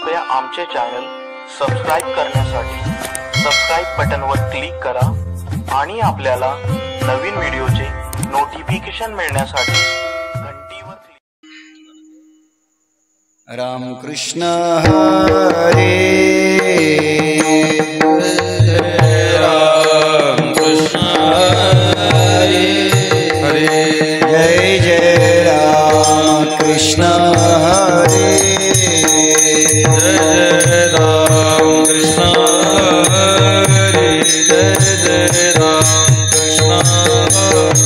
कृपया आमचे channel subscribe करण्यासाठी सबस्क्राइब बटनवर क्लिक करा आणि आपल्याला नवीन व्हिडिओचे नोटिफिकेशन मिळण्यासाठी घंटीवर क्लिक राम कृष्ण हरे राम कृष्ण हरे हरे जय जय राम कृष्ण हरे जय राम कृष्ण हरे जय जय राम कृष्ण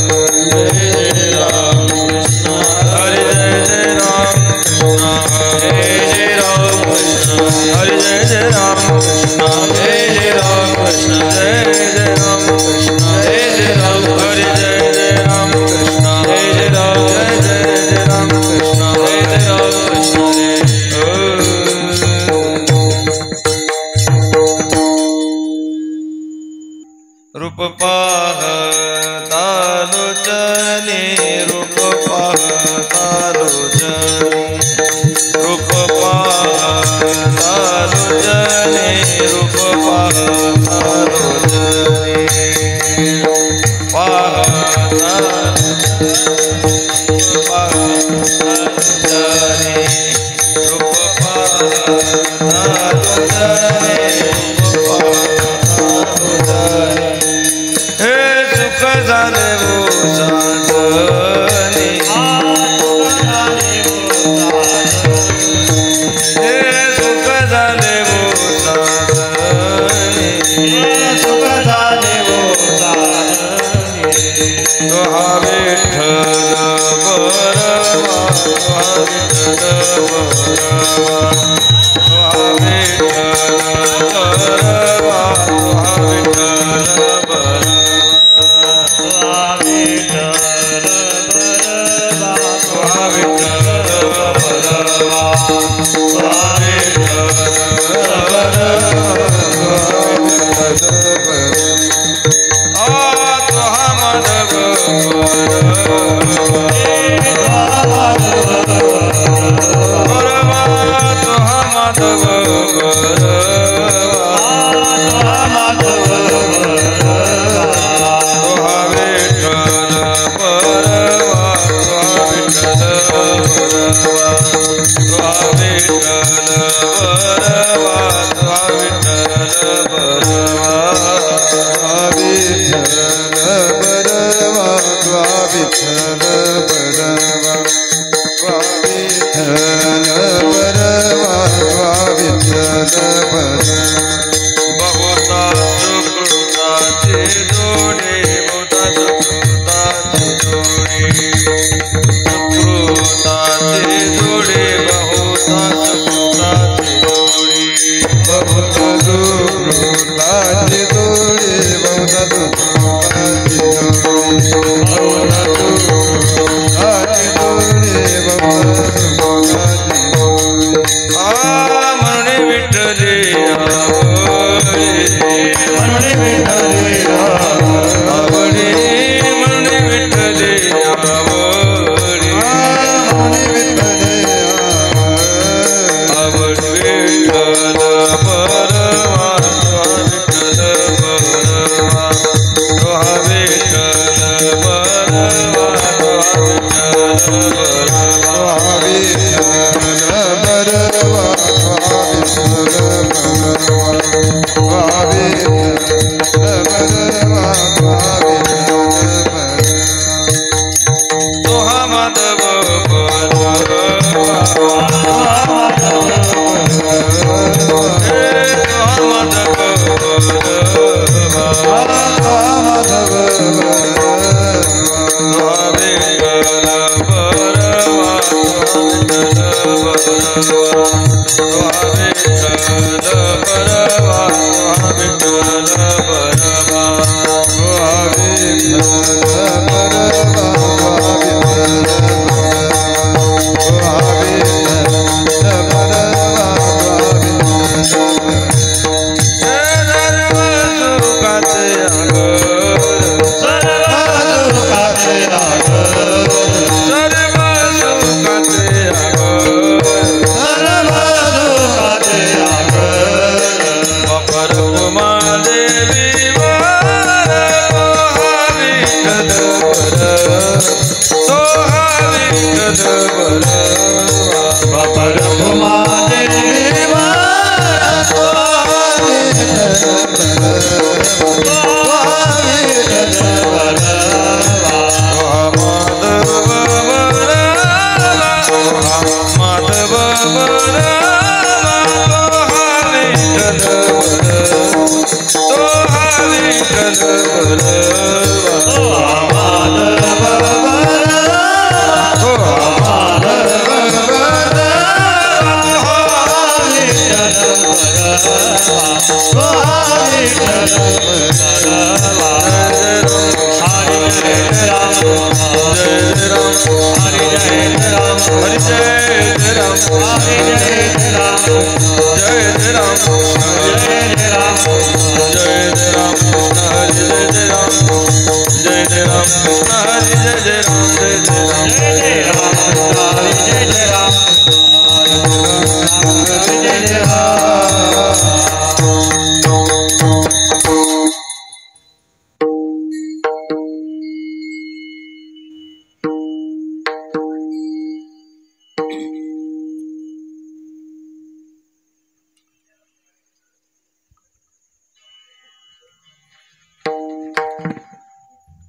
जय राम कृष्ण हरे जय राम कृष्ण हरे जय राम कृष्ण हरे जय राम कृष्ण हरे जय राम कृष्ण जय जय राम कृष्ण जय जय राम हरे जय राम कृष्ण जय जय राम कृष्ण जय जय राम कृष्ण रूप पाहता लोचने रूप पाहता लोचने रूप पाहता लोचने रूप पाहता लोचने पाहता लोचने रूप पाहता लोचने रूप पाहता लोचने हे सुख झाले वो साधने हे सुख झाले वो साधने सुख झाले वो साधने तो हा विठ्ठल बरवा तो हा विठ्ठल बरवा तो हा विठ्ठल बरवा तो हा विठ्ठल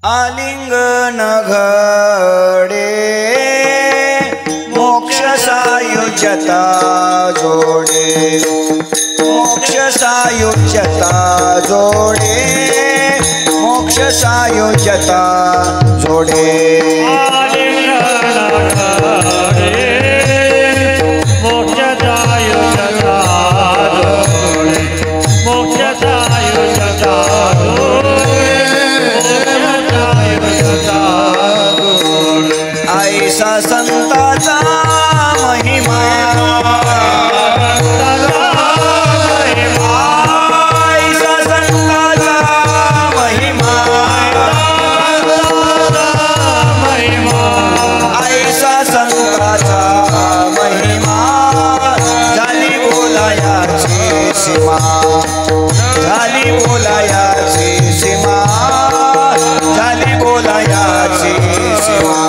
आलिंगन घडे मोक्ष सायुज्यता जोडे मोक्ष सायुज्यता जोडे मोक्ष सायुज्यता जोडे ऐसा संताचा महिमा ऐसा संताचा महिमा ऐसा संताचा महिमा झाली बोलायाची सीमा झाली बोलायाची सीमा झाली बोलायाची सीमा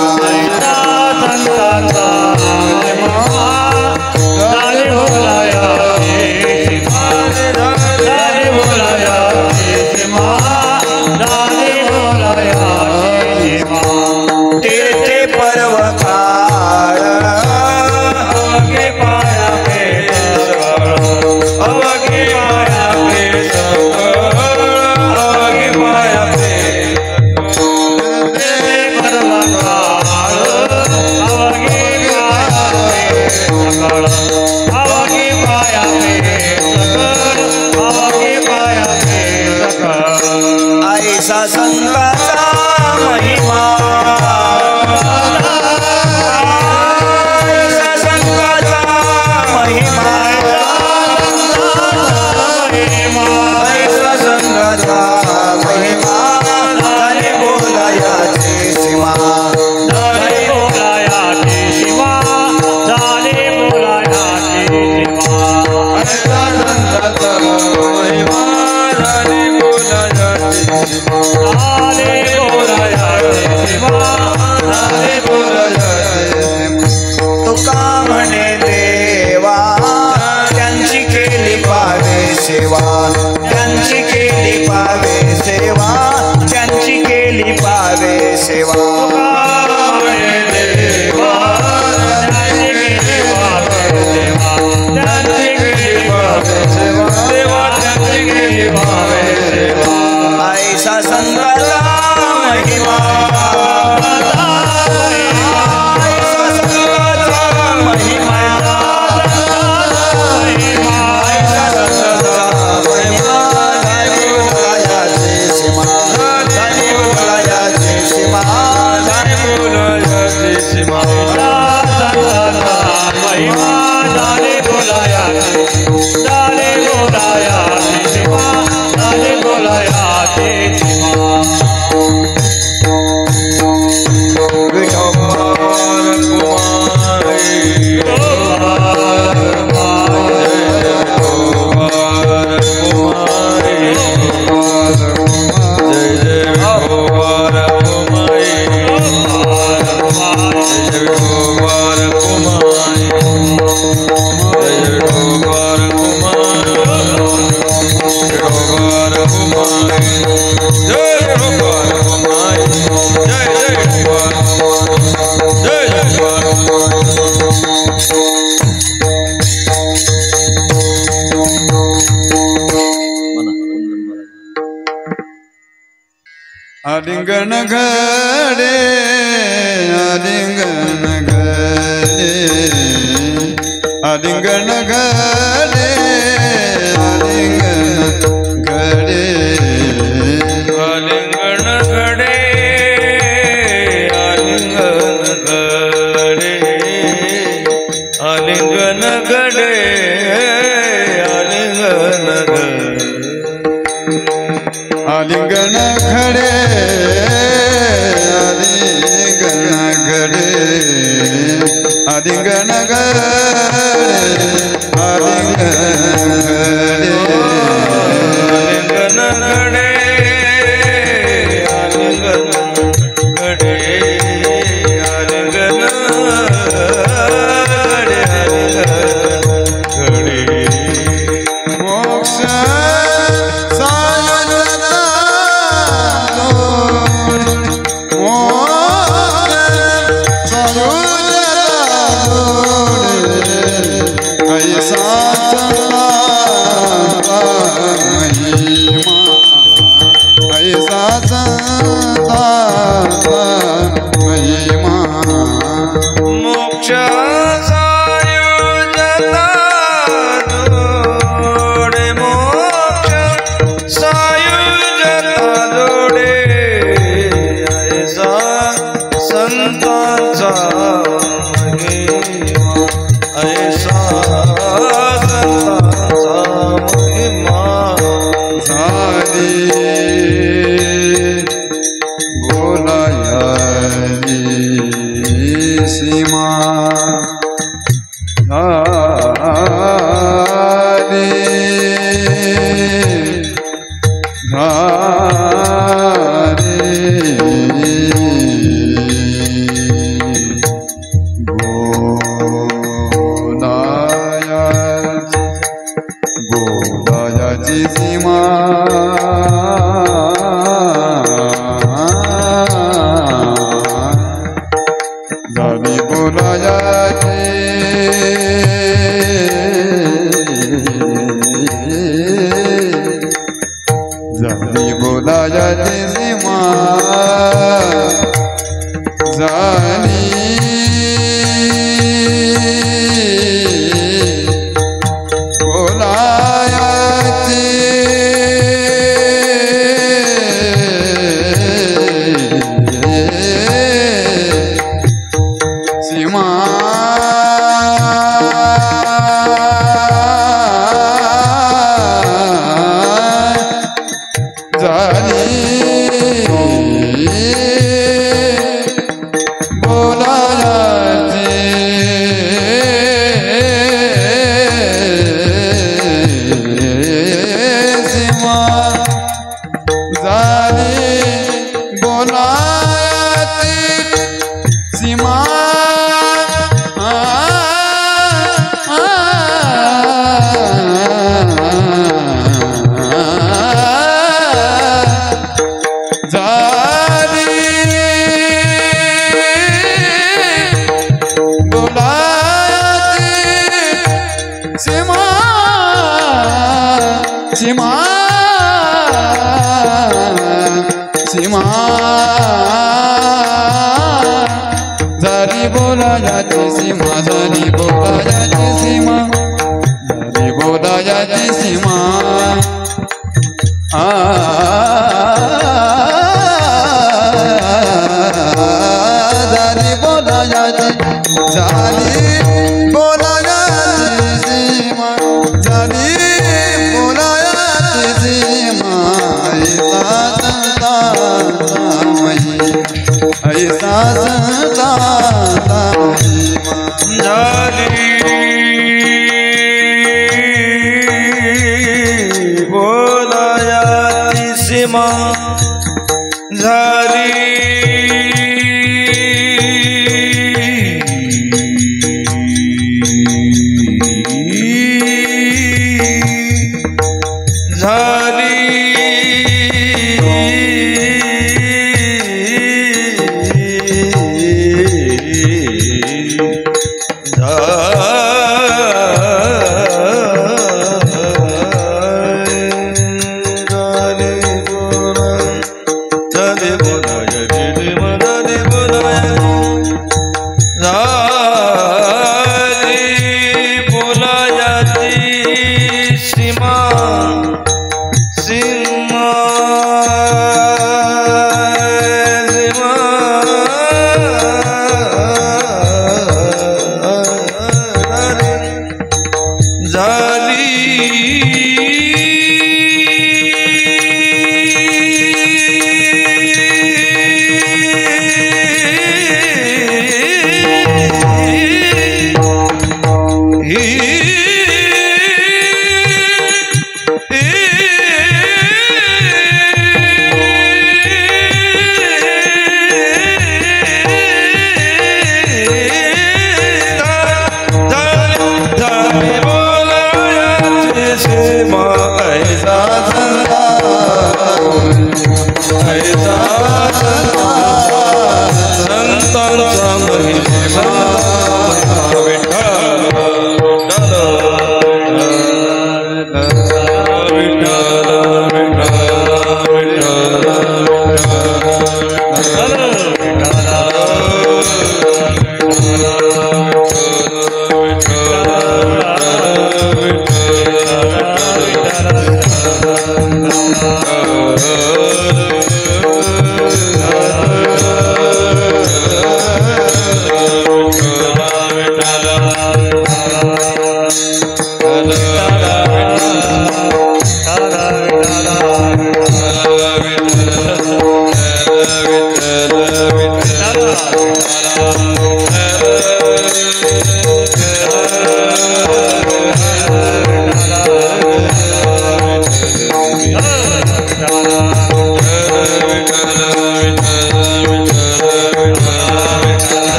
ऐसा संताचा महिमा ऐसा संताचा महिमा ऐसा संताचा महिमा झाली बोलायाची सीमा झाली बोलायाची सीमा झाली बोलायाची सीमा ऐसा संताचा महिमा झाली तुका म्हणे देवा त्यांची केली पावे सेवा त्यांची केली पावे सेवा त्यांची केली पावे सेवा ऐसा संताचा महिमा ऐसा संताचा महिमा ऐसा संताचा महिमा झाली बोलायाची सीमा झाली बोलायाची सीमा झाली बोलायाची सीमा महिमा झाली बोलायाची झाली बोलायाची सीमा झाली बोलायाची सीमा आलिंगन घडे आलिंगन घडे आलिंगन घडे आलिंगन घडे आलिंगन घडे आलिंगन घडे आलिंगन घडे आलिंगन घडे आलिंगन घडे आलिंगन घडे आलिंगन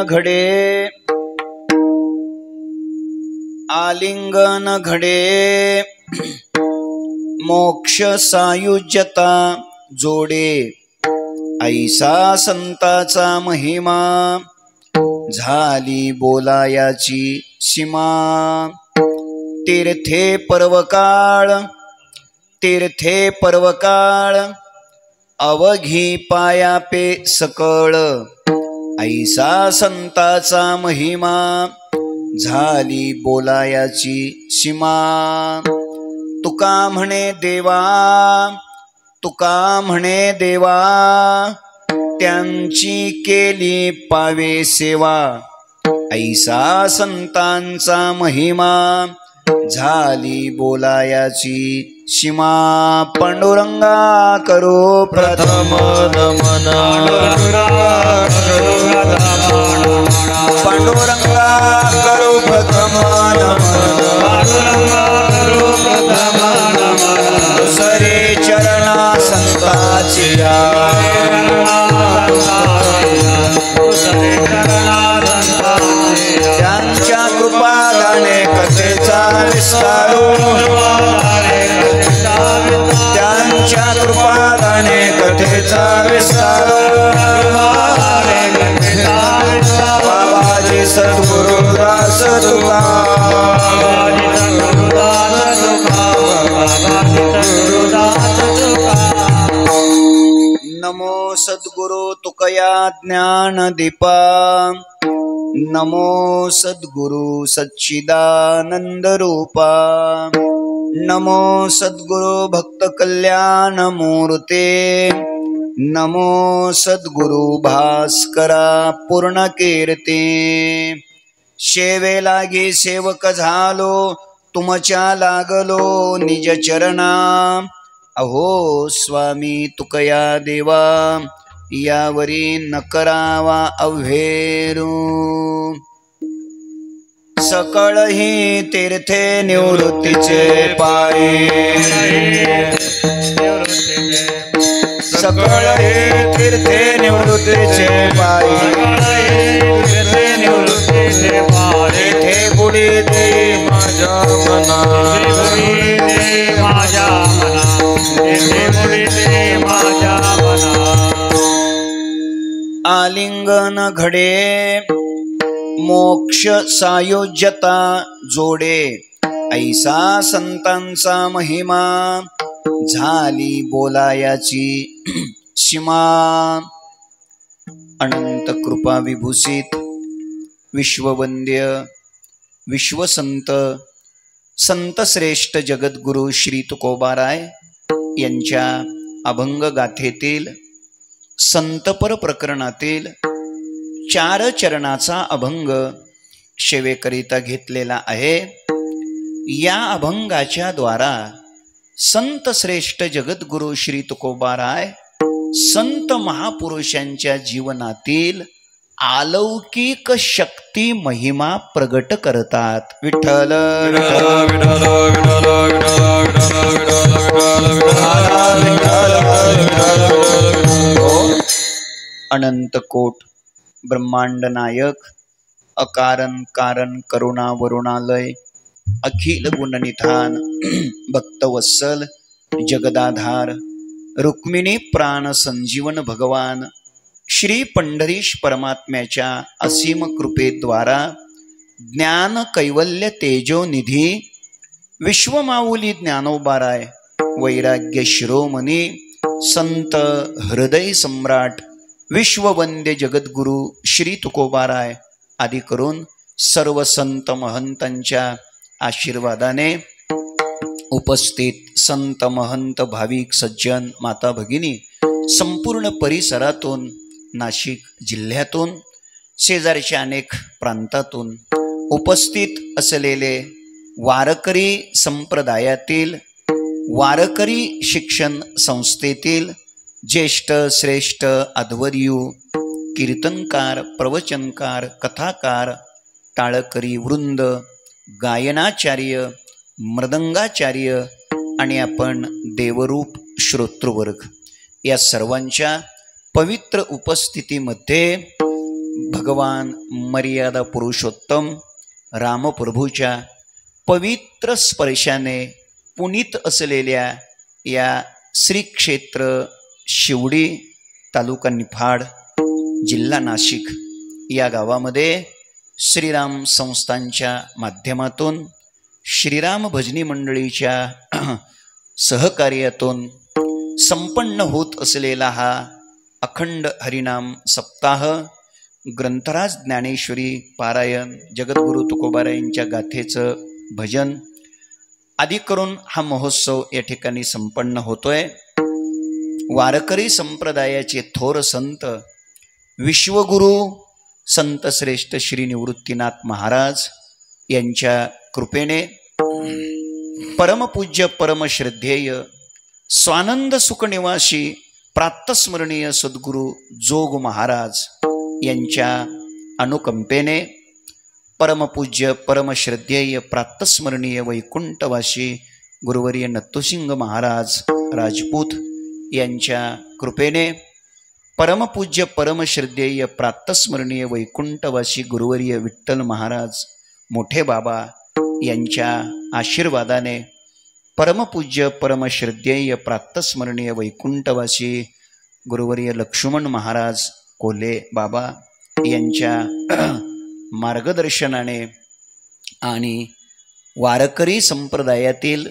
घडे आलिंगन घडे मोक्ष सायुज्यता जोडे ऐसा संताचा महिमा झाली बोलायाची सीमा तीर्थे पर्वकाळ अवघी पायापे सकळ ऐसा संताचा महिमा झाली बोलायाची सीमा तुका म्हणे देवा त्यांची केली पावे सेवा ऐसा संतांचा महिमा झाली बोलायाची सीमा पांडुरंगा करो प्रथम नमन पांडुरंगा करो प्रथम नमन दुसरे चरणा संताची त्यांच्या कृपादाने कथेचा विस्तार त्यांच्या कृपादाने कथेचा विस्तार बाबाजी सद्गुरु दास तुका नमो सद्गुरु तुकया ज्ञान दीपा नमो सद्गुरु सच्चिदानंद रूपा नमो सद्गुरु भक्त कल्याण मूर्ते नमो सद्गुरु भास्करा पूर्ण कीर्ती सेवे लागी सेवक झालो तुमच्या लागलो निज चरणा अहो स्वामी तुकया देवा यावरी न करावा अव्हेरू सकळ ही तीर्थे निवृत्तीचे पायी सकळ ही तीर्थे निवृत्तीचे पायी तेथे बुडी दे माझ्या मना आलिंगन घडे मोक्ष सायुज्यता जोडे ऐसा संतांचा महिमा झाली बोलायाची सीमा अनंत कृपा विभूषित विश्ववंद्य विश्वसंत संत श्रेष्ठ जगद्गुरु श्री तुकोबाराय यांच्या अभंग गाथेतील संतपर प्रकरणातील 4 चरणाचा अभंग सेवेकरिता घेतलेला आहे। या अभंगाच्या द्वारा संत श्रेष्ठ जगद्गुरु श्री तुकोबाराय संत महापुरुषांच्या जीवनातील अलौकिक शक्ती महिमा प्रगट करतात। विठ्ठल अनंत कोट ब्रह्मांड नायक अकारण कारण करुणा वरुणालय अखिल गुणनिधान भक्तवत्सल जगदाधार रुक्मिणी प्राण संजीवन भगवान श्री पंढरीश परमात्म्याच्या असीम कृपेद्वारा ज्ञान कैवल्य तेजोनिधी विश्वमाऊली ज्ञानोबाराय वैराग्य शिरोमणी संत हृदय सम्राट विश्ववंद्य जगद्गुरु श्री तुकोबाराय आदी करून सर्व संत महंतांच्या आशीर्वादाने उपस्थित संत महंत भाविक सज्जन माता भगिनी संपूर्ण परिसरातून नाशिक जिल्ह्यातून शेजारच्या अनेक प्रांतातून उपस्थित असलेले वारकरी संप्रदायातील वारकरी शिक्षण संस्थेतील ज्येष्ठ श्रेष्ठ अध्वर्यू कीर्तनकार प्रवचनकार कथाकार टाळकरी वृंद गायनाचार्य मृदंगाचार्य आणि आपण देवरूप श्रोतृवर्ग या सर्वांच्या पवित्र उपस्थितीमध्ये भगवान मर्यादा पुरुषोत्तम रामप्रभूच्या पवित्र स्पर्शाने पुनीत असलेल्या या श्री क्षेत्र शिवडी तालुका निफाड जिल्हा नाशिक या गावामध्ये श्रीराम संस्थांच्या माध्यमातून श्रीराम भजनी मंडळीच्या सहकार्यातून संपन्न होत असलेला हा अखंड हरिनाम सप्ताह ग्रंथराज ज्ञानेश्वरी पारायण जगद्गुरु तुकोबारायांच्या गाथेचं भजन आदी करून हा महोत्सव या ठिकाणी संपन्न होतोय। वारकरी संप्रदायाचे थोर संत विश्वगुरु संत श्रेष्ठ श्री निवृत्तीनाथ महाराज यांच्या कृपेने परमपूज्य परमश्रद्धेय स्वानंद सुखनिवासी प्रातस्मरणीय सद्गुरु जोग महाराज यांच्या अनुकंपेने परमपूज्य परमश्रद्धेय प्रातस्मरणीय वैकुंठवासी गुरुवर्य नत्तुसिंग महाराज राजपूत यांच्या कृपेने परमपूज्य परमश्रद्धेय प्रातस्मरणीय वैकुंठवासी गुरुवर्य विठ्ठल महाराज मोठे बाबा यांच्या आशीर्वादाने परमपूज्य परमश्रद्धेय प्रातस्मरणीय वैकुंठवासी गुरुवर्य लक्ष्मण महाराज कोल्हे बाबा यांच्या मार्गदर्शनाने आणि वारकरी संप्रदायातील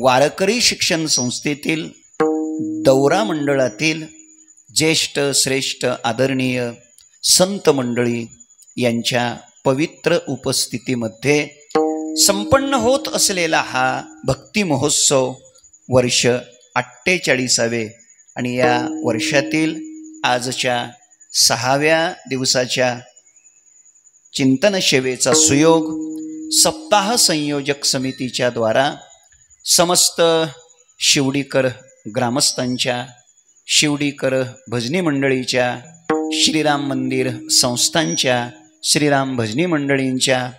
वारकरी शिक्षण संस्थेतील दौरा मंडळातील ज्येष्ठ श्रेष्ठ आदरणीय संत मंडळी यांच्या पवित्र उपस्थितीमध्ये संपन्न होत असलेला हा भक्ती महोत्सव वर्ष 48वे आणि या वर्षातील आजच्या 6व्या दिवसाच्या चिंतन सेवेचा सुयोग सप्ताह संयोजक समितीच्या द्वारा समस्त शिवडीकर ग्रामस्थांच्या शिवडीकर भजनी मंडळीच्या श्रीराम मंदिर संस्थांच्या श्रीराम भजनी मंडळींच्या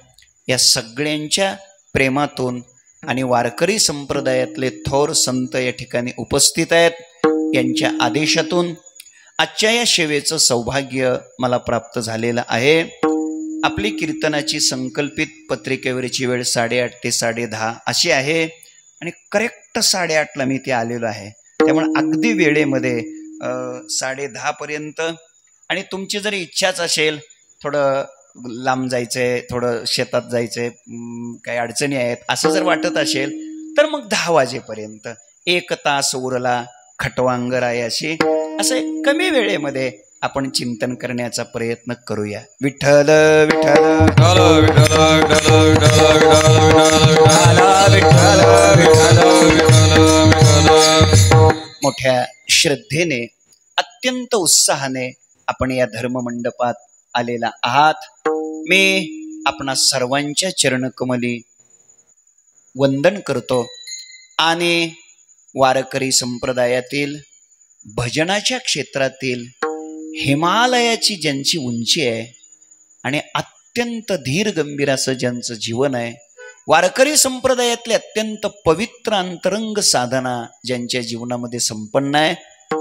या सगळ्यांच्या प्रेमातून आणि वारकरी संप्रदायातले थोर संत या ठिकाणी उपस्थित आहेत यांच्या आदेशातून आजच्या या सेवेचं सौभाग्य मला प्राप्त झालेलं आहे। आपली कीर्तनाची संकल्पित पत्रिकेवरची वेळ 8:30 ते 10:30 अशी आहे आणि करेक्ट 8:30ला मी ते आलेलो आहे। त्यामुळे अगदी वेळेमध्ये 10:30 पर्यंत आणि तुमची जर इच्छाच असेल थोडं लांब जायचंय थोडं शेतात जायचंय काही अडचणी आहेत असं जर वाटत असेल तर मग 10 वाजेपर्यंत 1 तास उरला खटवांगरायाशी असे कमी वेळेमध्ये आपण चिंतन करण्याचा प्रयत्न करूया। विठ्ठल विठ्ठल मोठ्या श्रद्धेने अत्यंत उत्साहाने आपण या धर्ममंडपात आलेला आहात। मी आपणा सर्वांच्या चरणकमली वंदन करतो आणि वारकरी संप्रदायातील भजनाच्या क्षेत्रातील हिमालयाची ज्यांची उंची आहे आणि अत्यंत धीर गंभीर असं ज्यांचं जीवन आहे वारकरी संप्रदायातले अत्यंत पवित्र अंतरंग साधना ज्यांच्या जीवनामध्ये संपन्न आहे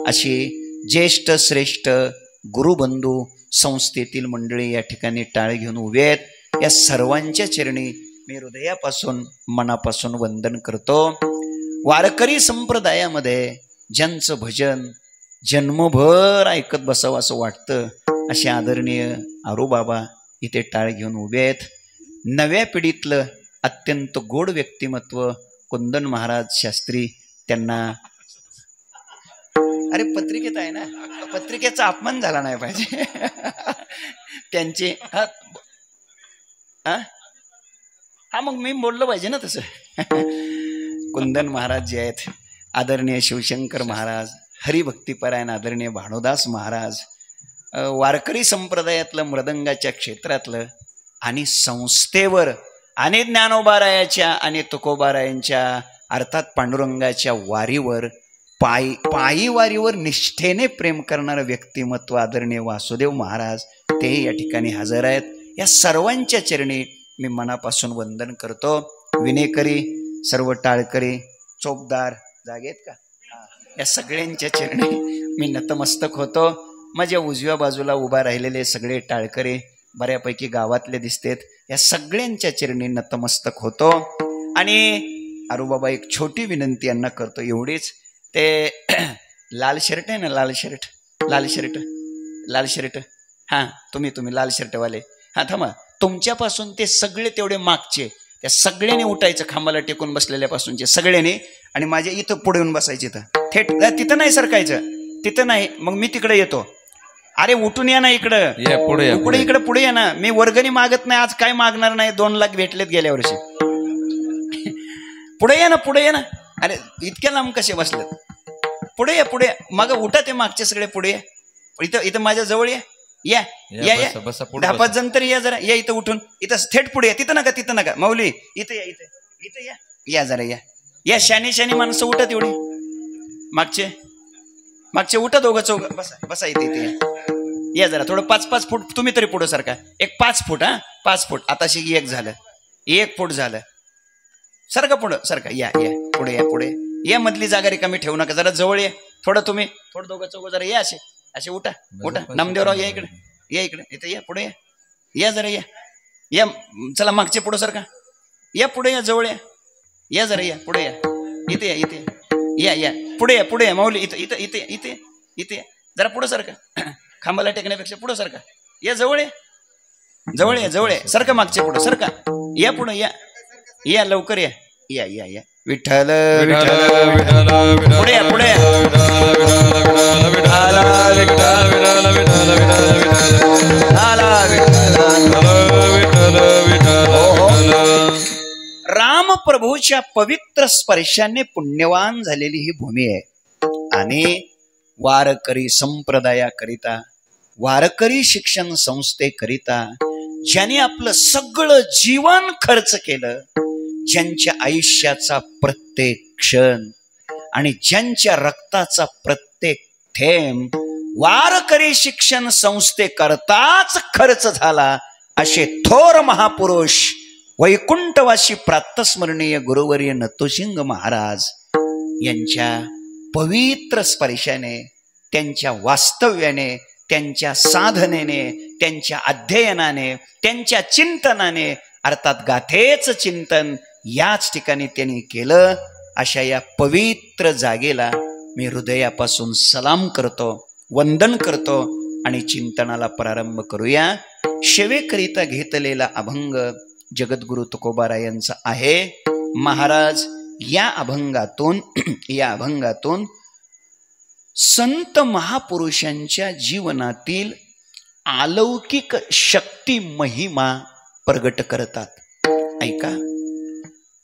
अशी ज्येष्ठ श्रेष्ठ गुरुबंधू संस्थेतील मंडळी या ठिकाणी टाळ घेऊन उभे आहेत। या सर्वांच्या चरणी मी हृदयापासून मनापासून वंदन करतो। वारकरी संप्रदायामध्ये ज्यांचं भजन जन्मभर ऐकत बसावं असं वाटतं असे आदरणीय आरोबाबा इथे टाळ घेऊन उभे आहेत। नव्या पिढीतलं अत्यंत गोड व्यक्तिमत्व कुंदन महाराज शास्त्री त्यांना अरे पत्रिकेत आहे ना पत्रिकेचा अपमान झाला नाही पाहिजे त्यांचे हा मग मी बोललो पाहिजे ना तसं कुंदन महाराज जे आहेत आदरणीय शिवशंकर महाराज हरिभक्तीपरायण आदरणीय भानुदास महाराज वारकरी संप्रदायातलं मृदंगाच्या क्षेत्रातलं आणि संस्थेवर आणि ज्ञानोबारायाच्या आणि तुकोबारायांच्या अर्थात पांडुरंगाच्या वारीवर पायी वारीवर निष्ठेने प्रेम करणारं व्यक्तिमत्व आदरणीय वासुदेव महाराज ते या ठिकाणी हजर आहेत। या सर्वांच्या चरणी मी मनापासून वंदन करतो। विनेकरी सर्व टाळकरी चोपदार जागेत का या सगळ्यांच्या चरणी मी नतमस्तक होतो माझ्या उजव्या बाजूला उभा राहिलेले सगळे टाळकरे बऱ्यापैकी गावातले दिसतेत. या सगळ्यांच्या चरणी नतमस्तक होतो आणि अरुबाबा एक छोटी विनंती यांना करतो एवढीच. ते लाल शर्ट आहे ना, लाल शर्ट हां, तुम्ही लाल शर्टवाले, हां थांबा. तुमच्यापासून ते सगळे तेवढे मागचे त्या सगळ्यांनी उठायचं, खांबाला टेकून बसलेल्यापासूनचे सगळ्यांनी, आणि माझ्या इथं पुढे येऊन बसायचे. इथं थेट तिथं नाही सरकायचं, तिथं नाही. मग मी तिकडे येतो. अरे उठून या ना इकडं, पुढे या ना. मी वर्गणी मागत नाही, आज काय मागणार नाही. 2 लाख भेटलेत गेल्या वर्षी. पुढे या ना. अरे इतक्या लांब कसे बसलेत? पुढे या. मग उठा, ते मागचे सगळे पुढे या. इथं माझ्या जवळ या. 10-5 जण तरी या जरा. या इथं उठून, इथं थेट पुढे या. तिथं नका माऊली, इथं या जरा. या शानी माणसं उठा तेवढी. मागचे उठा, 2-4 बसा इथे या जरा. थोडं 5-5 फूट तुम्ही तरी पुढे सारखा. एक 5 फूट, 5 फूट. आताशी 1 झालं, 1 फूट झालं. सारखं पुढं सारखं या. पुढे या. मधली जागा रिकामी ठेवू नका. जरा जवळ या. थोडं 2-4 जरा या. असे उठा. नामदेवराव या इकडे. इथं या. पुढे या जरा. या चला. मागचे पुढं सारखा या. पुढे या. जवळ या जरा. या पुढे या. इथे या. पुढे या माऊली. इथे जरा पुढं सारखं. खांबाला टेकण्यापेक्षा पुढं सारखा. या जवळ या. सारखं मागचे पुढं सारखा. या पुढं या. लवकर या. विठ्ठल पुढे या. राम प्रभूच्या पवित्र स्पर्शाने पुण्यवान झालेली ही भूमी आहे आणि वारकरी संप्रदायाकरिता, वारकरी शिक्षण संस्थेकरिता ज्याने आपलं सगळं जीवन खर्च केलं, ज्यांच्या आयुष्याचा प्रत्येक क्षण आणि ज्यांच्या रक्ताचा प्रत्येक थेंब वारकरी शिक्षण संस्थेकरताच खर्च झाला, असे थोर महापुरुष वैकुंठवासी प्रातस्मरणीय गुरुवर्य नतोसिंग महाराज यांच्या पवित्र स्पर्शाने, त्यांच्या वास्तव्याने, त्यांच्या साधनेने, त्यांच्या अध्ययनाने, त्यांच्या चिंतनाने, अर्थात गाथेच चिंतन याच ठिकाणी त्यांनी केलं. अशा या पवित्र जागेला मी हृदयापासून सलाम करतो, वंदन करतो आणि चिंतनाला प्रारंभ करूया. सेवेकरिता घेतलेला अभंग जगद्गुरु तुकोबारायांचा आहे. महाराज या अभंगातून संत महापुरुषांच्या जीवनातील अलौकिक शक्ती महिमा प्रगट करतात. ऐका,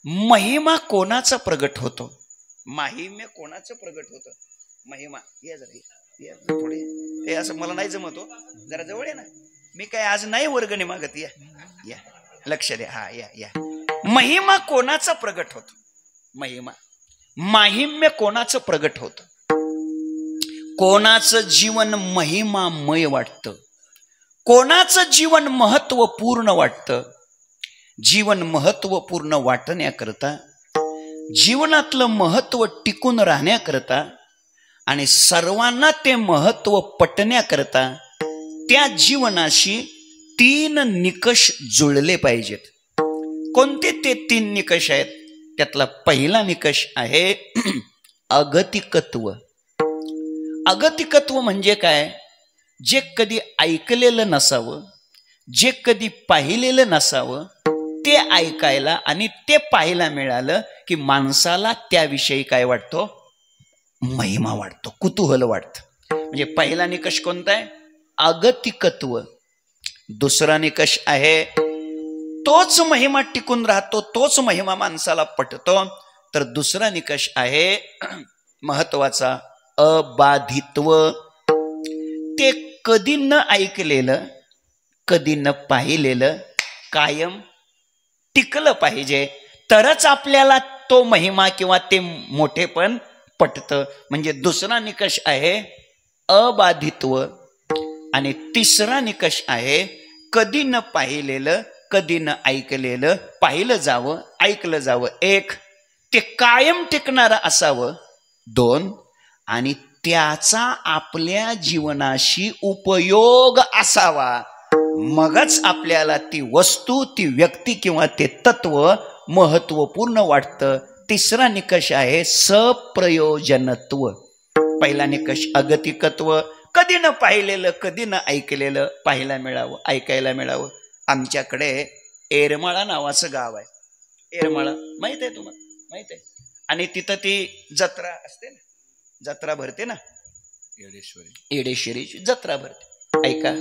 महिमा कोणाचा प्रगट होतो? माहिम्य कोणाचं प्रगट होतं? महिमा या जरा थोडे. ते असं मला नाही जमत हो. जरा जवळ आहे ना. मी काय आज नाही वर्गणी मागत. या लक्ष द्या. हा या. महिमा कोणाचा प्रगट होतो? माहिम्य कोणाचं प्रगट होतं? कोणाचं जीवन महिमामय वाटतं? कोणाचं जीवन महत्वपूर्ण वाटतं? जीवन महत्वपूर्ण वाटण्याकरता, जीवनातलं महत्व टिकून राहण्याकरता आणि सर्वांना ते महत्व पटण्याकरता त्या जीवनाशी 3 निकष जुळले पाहिजेत. कोणते ते 3 निकष आहेत? त्यातला पहिला निकष आहे अगतिकत्व. अगतिकत्व म्हणजे काय? जे कधी ऐकलेलं नसावं, जे कधी पाहिलेलं नसावं, ते ऐकायला आणि ते पाहायला मिळालं की माणसाला त्याविषयी काय वाटतो? महिमा वाटतो, कुतूहल वाटतं. म्हणजे पहिला निकष कोणता आहे? अगतिकत्व. दुसरा निकष आहे तोच महिमा टिकून राहतो, तोच महिमा माणसाला पटतो. तर दुसरा निकष आहे महत्वाचा अबाधित्व. ते कधी न ऐकलेलं, कधी न पाहिलेलं कायम टिकलं पाहिजे, तरच आपल्याला तो महिमा किंवा ते मोठेपण पटतं. म्हणजे दुसरा निकष आहे अबाधित्व आणि तिसरा निकष आहे कधी न पाहिलेलं, कधी न ऐकलेलं पाहिलं जावं, ऐकलं जावं. 1, ते कायम टिकणारं असावं. 2, आणि त्याचा आपल्या जीवनाशी उपयोग असावा, मगच आपल्याला ती वस्तू, ती व्यक्ती किंवा ते तत्व महत्वपूर्ण वाटतं. तिसरा निकष आहे सप्रयोजनत्व. पहिला निकष अगतिकत्व. कधी न पाहिलेलं, कधी न ऐकलेलं पाहायला मिळावं, ऐकायला मिळावं. आमच्याकडे येरमाळा नावाचं गाव आहे. येरमाळा माहित आहे तुम्हाला? माहित आहे. आणि तिथं ती जत्रा असते ना, जत्रा भरते ना, येडेश्वरीची जत्रा भरते. ऐका,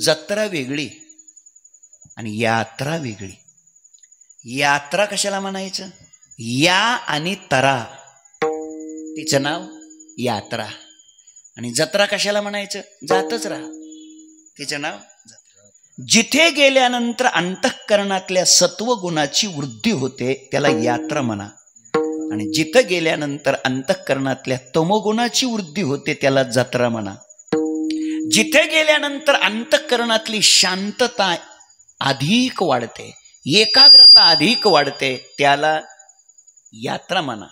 जत्रा वेगळी आणि यात्रा वेगळी. यात्रा कशाला म्हणायचं? या आणि तरा, तिचं नाव यात्रा. आणि जत्रा कशाला म्हणायचं? जातच राहा, तिचं नाव जत्रा. जिथे गेल्यानंतर अंतःकरणातल्या सत्वगुणाची वृद्धी होते त्याला यात्रा म्हणा, आणि जिथं गेल्यानंतर अंतःकरणातल्या तमोगुणाची वृद्धी होते त्याला जत्रा म्हणा. जिथे गेल्यानंतर अंतःकरणातली शांतता अधिक वाढते, एकाग्रता अधिक वाढते त्याला यात्रा म्हणा.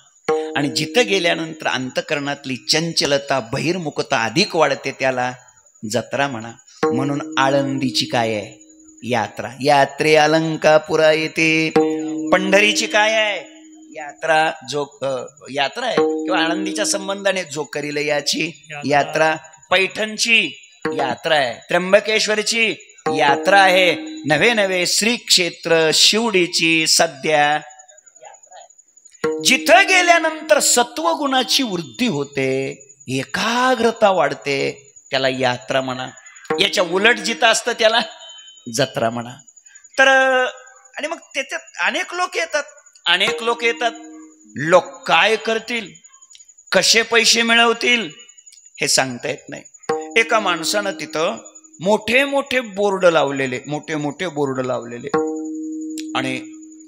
आणि जिथं गेल्यानंतर अंतःकरणातली चंचलता, बहिर्मुखता अधिक वाढते त्याला जत्रा म्हणा. म्हणून आळंदीची काय आहे? यात्रा. यात्रे अलंकापुरा येते. पंढरीची काय आहे? यात्रा. जो यात्रा आहे किंवा आळंदीच्या संबंधाने जो करील याची यात्रा. पैठणची यात्रा आहे. त्र्यंबकेश्वरची यात्रा आहे. नवे नवे श्री क्षेत्र शिवडीची सध्या. जिथं गेल्यानंतर सत्वगुणाची वृद्धी होते, एकाग्रता वाढते त्याला यात्रा म्हणा. याच्या उलट जिथं असतं त्याला जत्रा म्हणा. तर आणि मग त्याच्यात अनेक लोक येतात, अनेक लोक येतात. लोक काय करतील, कसे पैसे मिळवतील हे सांगता येत नाही. एका माणसानं तिथं मोठे मोठे बोर्ड लावलेले, मोठे मोठे बोर्ड लावलेले, आणि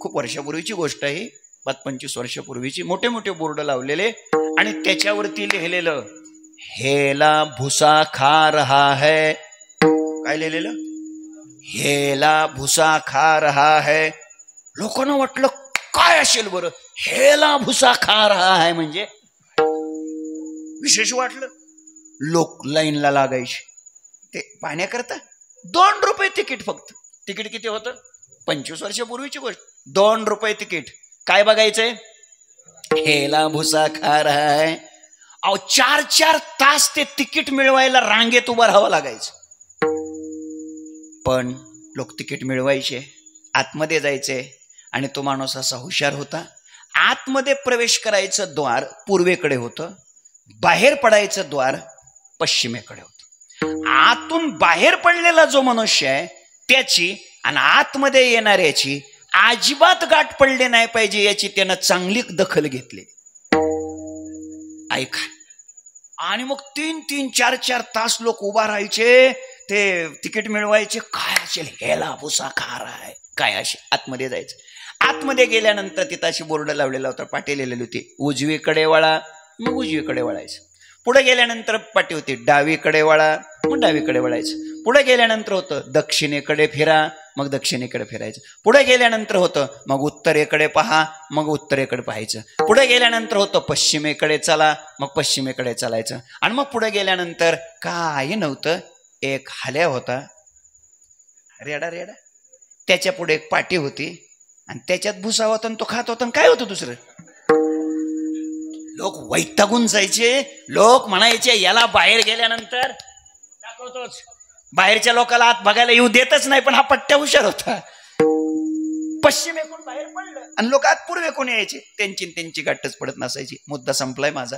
खूप वर्षापूर्वीची गोष्ट आहे, 25 वर्षापूर्वीची. मोठे मोठे बोर्ड लावलेले आणि त्याच्यावरती लिहिलेलं हेला भुसा खा रहा है. काय लिहिलेलं? हेला भुसा खा रहा है. लोकांना वाटलं काय असेल बरं, हेला भुसा खा रहा है म्हणजे विशेष वाटलं. लोक लाईनला लागायचे ते पाहण्याकरता. 2 रुपये तिकीट फक्त. तिकीट किती होतं? 25 वर्षापूर्वीची गोष्ट. 2 रुपये तिकीट. काय बघायचंय? हेला भुसा खा रहा है. अहो 4-4 तास ते तिकीट मिळवायला रांगेत उभं राहावं लागायचं. पण लोक तिकीट मिळवायचे, आतमध्ये जायचे, आणि तो माणूस असा हुशार होता. आतमध्ये प्रवेश करायचं द्वार पूर्वेकडे होतं, बाहेर पडायचं द्वार पश्चिमेकडे होतं. आतून बाहेर पडलेला जो मनुष्य आहे त्याची आणि आतमध्ये येणाऱ्याची अजिबात गाठ पडले नाही पाहिजे याची त्यानं चांगली दखल घेतली. ऐका. आणि मग 3-3, 4-4 तास लोक उभा राहायचे, ते तिकीट मिळवायचे. काय असेल? हेला भुसा खा रहा है. काय असेल? आतमध्ये जायचं. आतमध्ये गेल्यानंतर तिथं अशी बोर्ड लावलेला होता, पाटी लिहिलेली होती, उजवीकडे वळा. मग उजवीकडे वळायचं. पुढे गेल्यानंतर पाटी होती, डावीकडे वळा. मग डावीकडे वळायचं. पुढे गेल्यानंतर होतं दक्षिणेकडे फिरा. मग दक्षिणेकडे फिरायचं. पुढे गेल्यानंतर होतं मग उत्तरेकडे पहा. मग उत्तरेकडे पाहायचं. पुढे गेल्यानंतर होतं पश्चिमेकडे चला. मग पश्चिमेकडे चालायचं. आणि मग पुढे गेल्यानंतर काही नव्हतं, एक हल्या होता, रेडा रेडा. त्याच्या पुढे एक पाटी होती आणि त्याच्यात भुसा होता आणि तो खात होता. काय होतं दुसरं? लोक वैतागून जायचे. लोक म्हणायचे याला बाहेर गेल्यानंतर दाखवतोच. बाहेरच्या लोकांना आत बघायला येऊ देतच नाही, पण हा पट्ट्या हुशार होता. पश्चिमेकडून बाहेर पडलं आणि लोक आत पूर्वेकडून यायचे. त्यांची गाठच पडत नसायची. मुद्दा संपलाय माझा.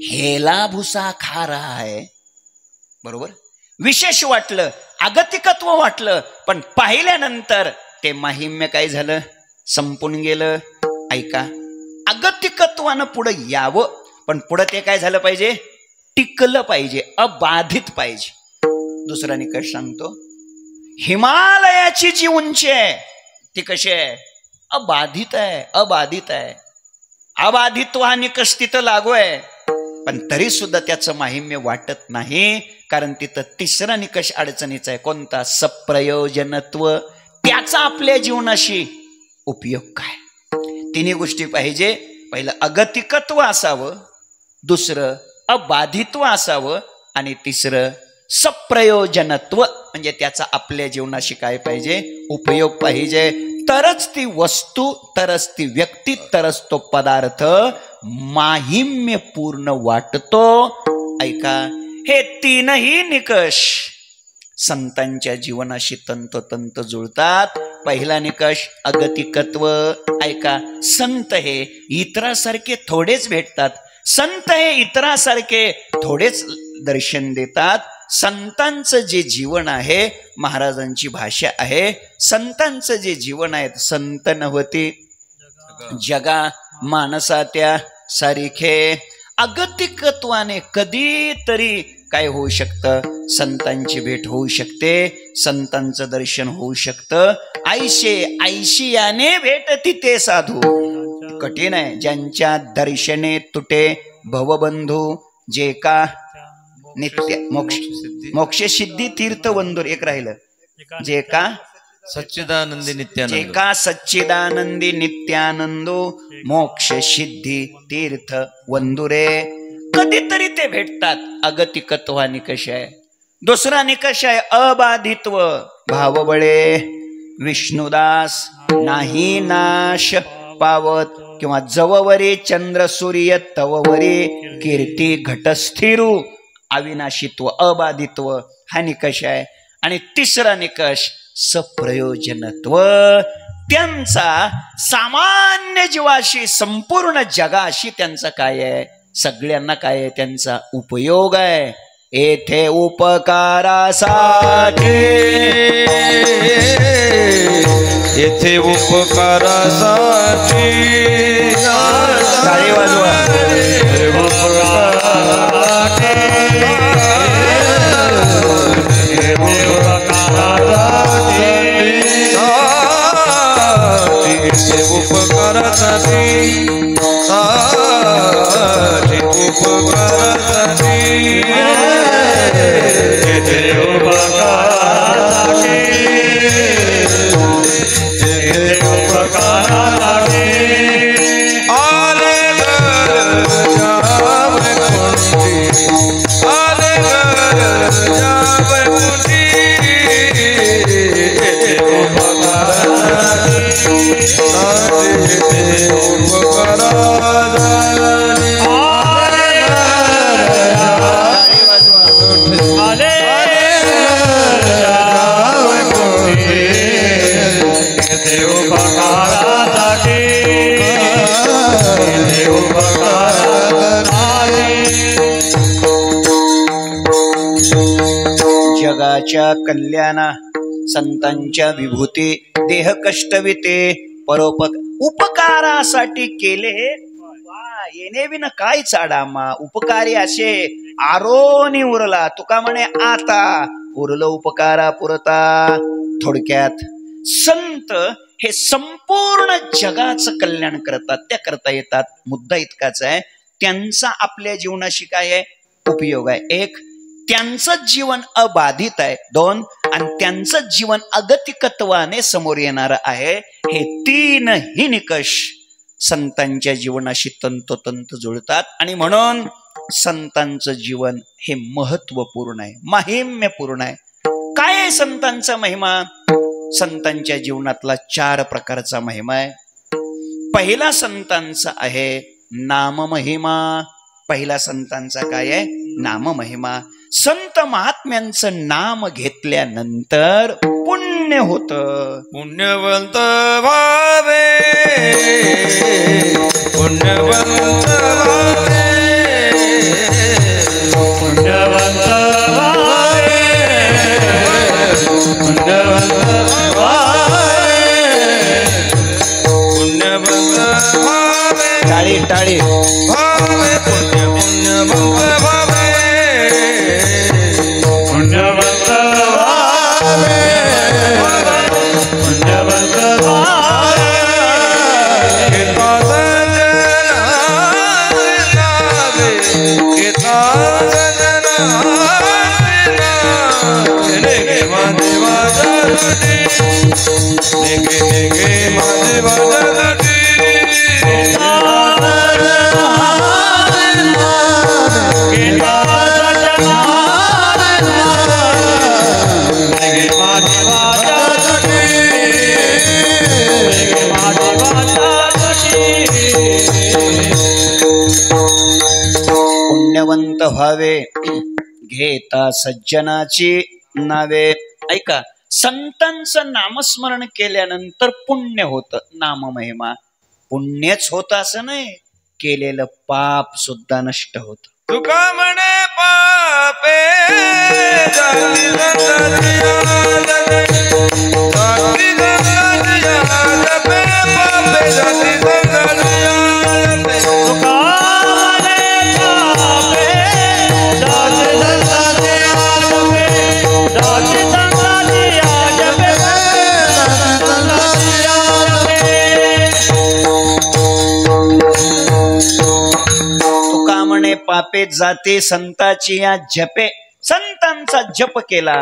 हेला भुसा खा रहा है. बरोबर. विशेष वाटलं, अगतिकत्व वाटलं, पण पाहिल्यानंतर ते माहिम्य काय झालं? संपून गेलं. ऐका, अगतिकत्वानं पुढे यावं, पण पुढे ते काय झालं पाहिजे? टिकलं पाहिजे, अबाधित पाहिजे. दुसरा निकष सांगतो. हिमालयाची जी उंची आहे ती कशी आहे? अबाधित आहे. अबाधित आहे. अबाधित्व हा निकष तिथं लागू आहे, पण तरी सुद्धा त्याचं माहिम्य वाटत नाही, कारण तिथं तिसरा निकष अडचणीचा आहे. कोणता? सप्रयोजनत्व. त्याचा आपल्या जीवनाशी उपयोग काय? तिन्ही गोष्टी पाहिजे. पहिलं अगतिकत्व असावं, दुसरं अबाधित्व असावं, आणि तिसरं सप्रयोजनत्व, म्हणजे त्याचा आपल्या जीवनाशी काय पाहिजे, उपयोग पाहिजे. तरच ती वस्तू, तरच ती व्यक्ती, तरच तो पदार्थ माहिम्य पूर्ण वाटतो. ऐका, हे तीनही निकष संतांच्या जीवनाशी तंतोतंत जुळतात. पहिला निकष अगतिकत्व. ऐका, संत हे इतरासारखे थोडेच भेटतात, संत हे इतरासारखे थोडेच दर्शन देतात. संतांचं जे जीवन आहे, महाराजांची भाषा आहे, संतांचं जे जीवन आहे, संत नव्हते जगा मानसा त्या सारिखे. अगतिकत्वाने कधीतरी काय होऊ शकतं, संतांची भेट होऊ शकते, संतांचं दर्शन होऊ शकतं. ऐशी याने भेटती ते साधू. कठीण आहे. ज्यांच्या दर्शने तुटे भवबंधू, जे का नित्य मोक्ष सिद्धी तीर्थ वंदूर. एक राहिलं, जे का सच्चिदानंदी नित्यानंद, जे का सच्चिदानंदी नित्यानंदो मोक्ष सिद्धी तीर्थ वंदुरे. कधीतरी ते भेटतात. अगतिकत्व हा निकष आहे. दुसरा निकष आहे अबाधित्व. भावबळे विष्णुदास नाही नाश पावत, किंवा जववरी चंद्र सूर्य तववरी कीर्ती घटस्थिरू. अविनाशित्व, अबाधित्व हा निकष आहे. आणि तिसरा निकष सप्रयोजनत्व. त्यांचा सामान्य जीवाशी, संपूर्ण जगाशी त्यांचा काय आहे, सगळ्यांना काय आहे, त्यांचा उपयोग आहे. येथे उपकारासाठी, येथे उपकारासाठी टाळी वाजवा. जगाच्या कल्याणा संतांच्या विभूती देह कष्टविते उपकारासाठी केले. येणे विन काय चाडामा, उपकारी असे आरोनी उरला. तुका म्हणे आता उरलं उपकारा पुरता. थोडक्यात संत हे संपूर्ण जगाचं कल्याण करतात, त्या करता येतात. मुद्दा इतकाच आहे, त्यांचा आपल्या जीवनाशी काय आहे, उपयोग आहे. एक, त्यांचं जीवन अबाधित आहे. दोन, आणि त्यांचं जीवन अगतिकत्वाने समोर येणार आहे. हे तीनही निकष संतांच्या जीवनाशी तंतोतंत जुळतात. आणि म्हणून संतांचं जीवन हे महत्वपूर्ण आहे, माहिम्यपूर्ण आहे. काय आहे संतांचा महिमा? संतांच्या जीवनातला 4 प्रकारचा महिमा आहे. पहिला संतांचा आहे नाममहिमा. पहिला संतांचा काय आहे? नाममहिमा. संत महात्म्यांचं नाम घेतल्यानंतर पुण्य होतं. पुण्यवंत भावे, पुण्यवंत भावे, पुण्यवंत भावे, पुण्यवंत भावे, पुण्यवंत भावे, टाळी टाळी. भावे पुण्यवंत भावे, पुण्यवंत भावे, पुण्यवंत भावे. पुण्यवंत व्हावे घेता सज्जनाची नावे. ऐका, संतांचं नामस्मरण केल्यानंतर पुण्य होतं, नाममहिमा. पुण्यच होतं असं नाही, केलेलं पाप सुद्धा नष्ट होत. तुका म्हणे पापे जाती संताची आदते, जाती संताची आदते, पापे जाती संताची आदते. तुका म्हणे पापे जाती संताची आदते, जाती संताची आदते, संताची तुका म्हणे पापे जाते संताची या जपे. संतांचा जप केला.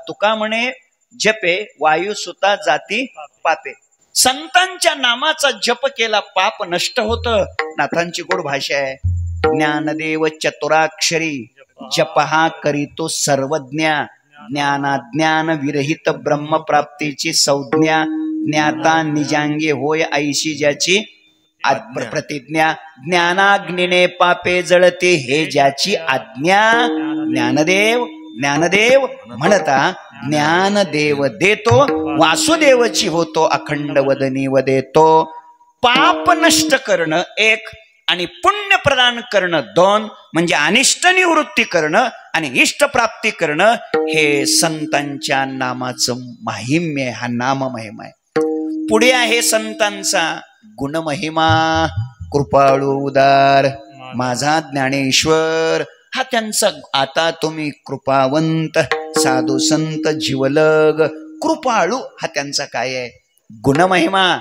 तुका म्हणे जपे वायू सुता जाती पापे. संतांच्या नामाचा जप केला, पाप नष्ट होतं. नाथांची गोड भाषा आहे. ज्ञानदेव चतुराक्षरी जपहा करीतो सर्वज्ञा. ज्ञानाज्ञान विरहित ब्रह्मप्राप्तीची संज्ञा. ज्ञाता निजांगी होय ऐशी ज्याची प्रतिज्ञा. ज्ञानाग्नीने पापे जळते हे ज्याची आज्ञा. ज्ञानदेव ज्ञानदेव म्हणता ज्ञानदेव देतो. वासुदेवची होतो अखंड वदनी वदेतो. पाप नष्ट करणं एक आणि पुण्य प्रदान करणं दोन. म्हणजे अनिष्ट निवृत्ती करणं आणि इष्ट प्राप्ती करणं हे संतांच्या नामाचं माहिम्य. हा नाम महिमा आहे. पुढे आहे संतांचा गुणमहिमा. कृपाळू उदार माझा ज्ञानेश्वर. हा त्यांचा. आता तुम्ही कृपावंत साधू संत जीवलग. कृपाळू हा त्यांचा काय आहे? गुणमहिमा.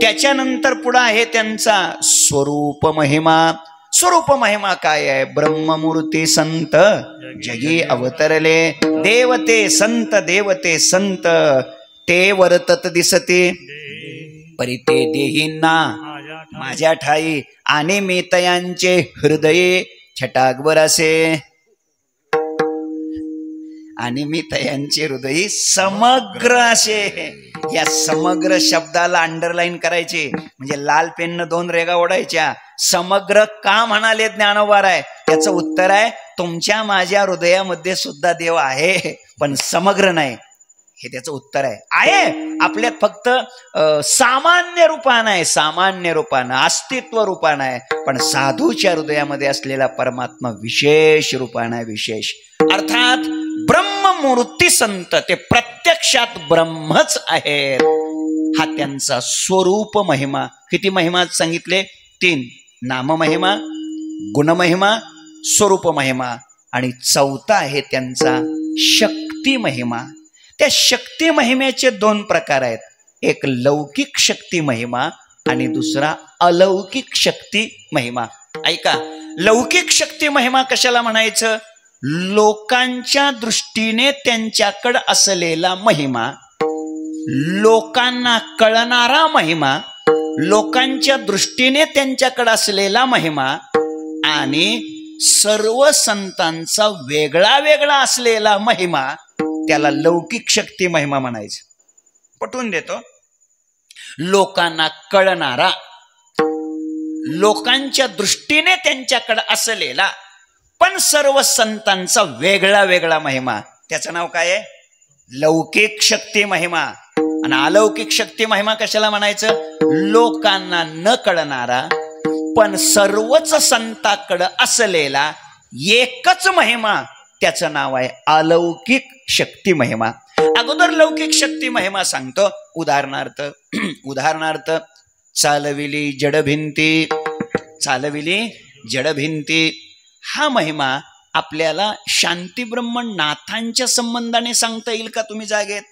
त्याच्यानंतर पुढे आहे त्यांचा स्वरूप महिमा. स्वरूप महिमा काय आहे? ब्रह्ममूर्ती संत जगी अवतरले. देवते संत देवते संत ते वर्तत दिसते. परिते देहींना माझ्या ठाई आणि मी तयांचे हृदये छटाकभर असे. आणि मी तयांचे हृदय समग्र असे. या समग्र शब्दाला अंडरलाईन करायचे म्हणजे लाल पेननं 2 रेगा ओढायच्या. समग्र का म्हणाले ज्ञानोबा आहे? त्याचं उत्तर आहे तुमच्या माझ्या हृदयामध्ये सुद्धा देव आहे, पण समग्र नाही. हे त्याचं उत्तर आहे. आपल्यात फक्त सामान्य रूपानं आहे, सामान्य रूपानं अस्तित्व रूपानं आहे. पण साधूच्या हृदयामध्ये असलेला परमात्मा विशेष रूपानं आहे. विशेष अर्थात ब्रह्ममूर्ती संत ते प्रत्यक्षात ब्रह्मच आहेत. हा त्यांचा स्वरूप महिमा. किती महिमा सांगितले? 3. नाममहिमा, गुणमहिमा, स्वरूप महिमा. आणि 4था आहे त्यांचा शक्ती महिमा. त्या शक्ती महिमेचे 2 प्रकार आहेत. एक लौकिक शक्ती महिमा आणि दुसरा अलौकिक शक्ती महिमा. ऐका, लौकिक शक्ती महिमा कशाला म्हणायचं? लोकांच्या दृष्टीने त्यांच्याकडे असलेला महिमा, लोकांना कळणारा महिमा, लोकांच्या दृष्टीने त्यांच्याकडे असलेला महिमा आणि सर्व संतांचा वेगळा वेगळा असलेला महिमा, त्याला लौकिक शक्ती महिमा म्हणायचं. पटवून देतो. लोकांना कळणारा, लोकांच्या दृष्टीने त्यांच्याकडे असलेला पण सर्व संतांचा वेगळा वेगळा महिमा, त्याचं नाव काय आहे? लौकिक शक्ती महिमा. आणि अलौकिक शक्ती महिमा कशाला म्हणायचं? लोकांना न कळणारा पण सर्वच संतांकडे असलेला एकच महिमा, त्याचं नाव आहे अलौकिक शक्ती महिमा. अगोदर लौकिक शक्ती महिमा सांगतो. उदाहरणार्थ चालविली जडभिंती, चालविली जडभिंती. हा महिमा आपल्याला शांतीब्रह्मन नाथांच्या संबंधाने सांगता येईल का? तुम्ही जागेत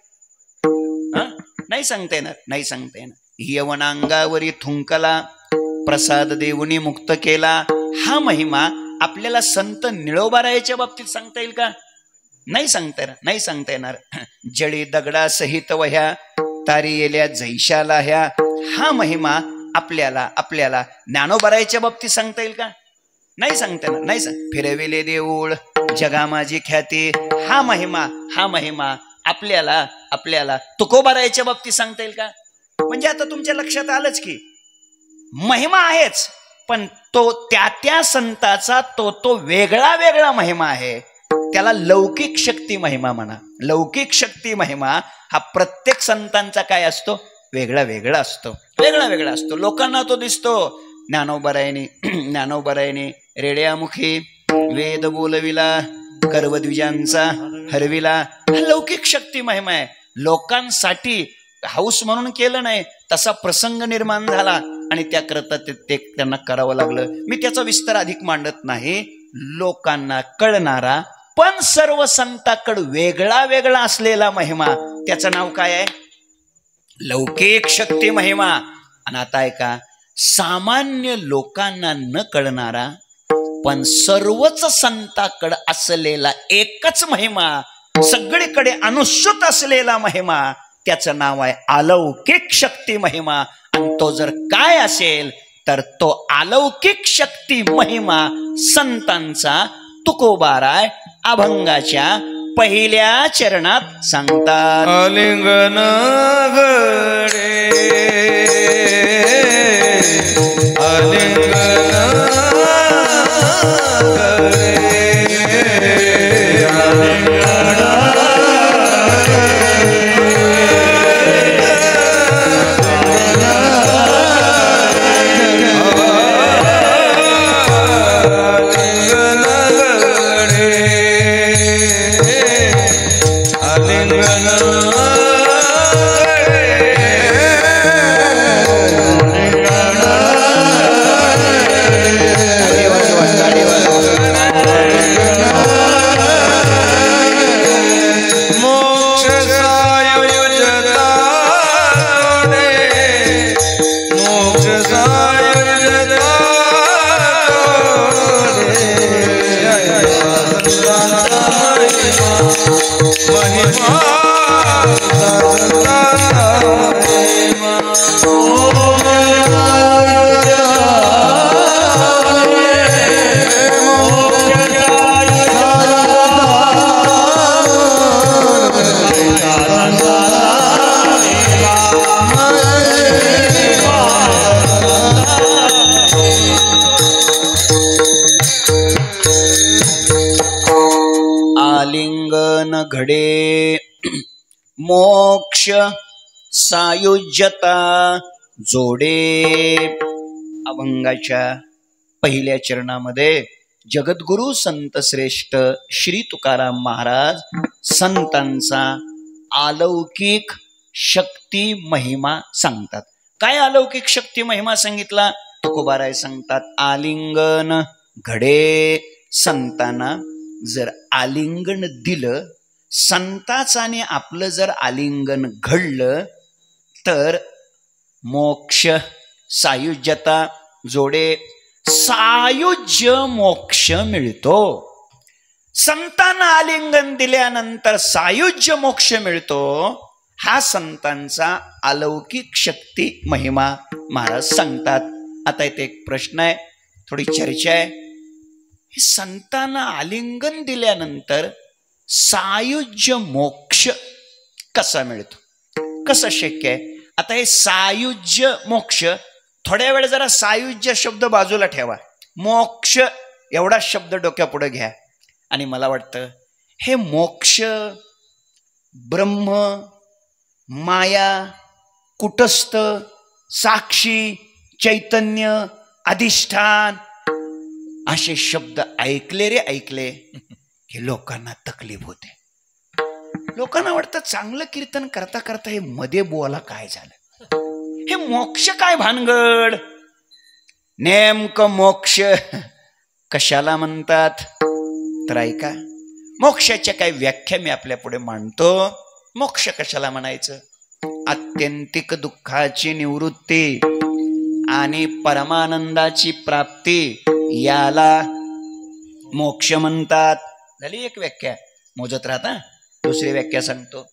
नाही सांगता येणार, नाही सांगता येणार. यवनांगावरी थुंकला प्रसाद देऊनी मुक्त केला. हा महिमा आपल्याला संत निळोबारायाच्या बाबतीत सांगता येईल का? नाही सांगता येणार, नाही सांगता येणार. जळी दगडा सहित वह्या तारी येल्या जैशाला ह्या. हा महिमा आपल्याला ज्ञानोबारायाच्या बाबतीत सांगता येईल का? नाही सांगता येणार, नाही सांग. फिरविले देऊळ जगा माझी ख्याती. हा महिमा आपल्याला तुकोबारायाच्या बाबतीत सांगता येईल का? म्हणजे आता तुमच्या लक्षात आलंच की महिमा आहेच, पण तो त्या संताचा तो वेगळा वेगळा महिमा आहे. त्याला लौकिक शक्ती महिमा म्हणा. लौकिक शक्ती महिमा हा प्रत्येक संतांचा काय असतो? वेगळा वेगळा असतो, वेगळा वेगळा असतो. लोकांना तो दिसतो. ज्ञानोबरायने रेड्यामुखी वेद बोलविला, गर्वद्विजांचा हरविला. हा लौकिक शक्ती महिमा आहे. लोकांसाठी हाऊस म्हणून केलं नाही, तसा प्रसंग निर्माण झाला आणि त्याकरता ते त्यांना करावं लागलं. मी त्याचा विस्तार अधिक मांडत नाही. लोकांना कळणारा पण सर्व संतांकडे वेगळा वेगळा असलेला महिमा, त्याचं नाव काय आहे? लौकिक शक्ती महिमा. आणि आता ऐका, सामान्य लोकांना न कळणारा पण सर्वच संतांकडे असलेला एकच महिमा, सगळीकडे अनुसूत असलेला महिमा, त्याचं नाव आहे अलौकिक शक्ती महिमा. आणि तो जर काय असेल तर तो अलौकिक शक्ती महिमा संतांचा तुकोबाराय अभंगाच्या पहिल्या चरणात सांगतात. आलिंगन घडे आलिंगन आलिंगन घडे मोक्ष सायुज्यता जोडे. अभंगाच्या पहिल्या चरणामध्ये जगद्गुरु संत श्रेष्ठ श्री तुकाराम महाराज संतांचा अलौकिक शक्ती महिमा सांगतात. काय अलौकिक शक्ती महिमा सांगितला? तुकोबाराय सांगतात, आलिंगन घडे. संतांना जर आलिंगन दिलं, संताचाने आपलं जर आलिंगन घडलं तर मोक्ष सायुज्यता जोडे. सायुज्य मोक्ष मिळतो. संतांना आलिंगन दिल्यानंतर सायुज्य मोक्ष मिळतो. हा संतांचा अलौकिक शक्ती महिमा महाराज सांगतात. आता इथे एक प्रश्न आहे, थोडी चर्चा आहे. हे संतांना आलिंगन दिल्यानंतर सायुज्य मोक्ष कसा मिळतो, कसं शक्य आहे? आता हे सायुज्य मोक्ष, थोड्या वेळ जरा सायुज्य शब्द बाजूला ठेवा, मोक्ष एवढा शब्द डोक्यापुढे घ्या. आणि मला वाटतं हे मोक्ष, ब्रह्म, माया, कुटस्थ, साक्षी, चैतन्य, अधिष्ठान असे शब्द ऐकले की लोकांना तकलीफ होते. लोकांना वाटतं चांगलं कीर्तन करता करता हे मध्ये बोला काय झालं, हे मोक्ष काय भानगड, नेमकं मोक्ष कशाला म्हणतात? तर ऐका, मोक्षाच्या काही व्याख्या मी आपल्या पुढे मांडतो. मोक्ष कशाला म्हणायचं? आत्यंतिक दुःखाची निवृत्ती आणि परमानंदाची प्राप्ती याला मोक्ष म्हणतात. झाली एक व्याख्या, मोजत राहता. दुसरी व्याख्या सांगतो,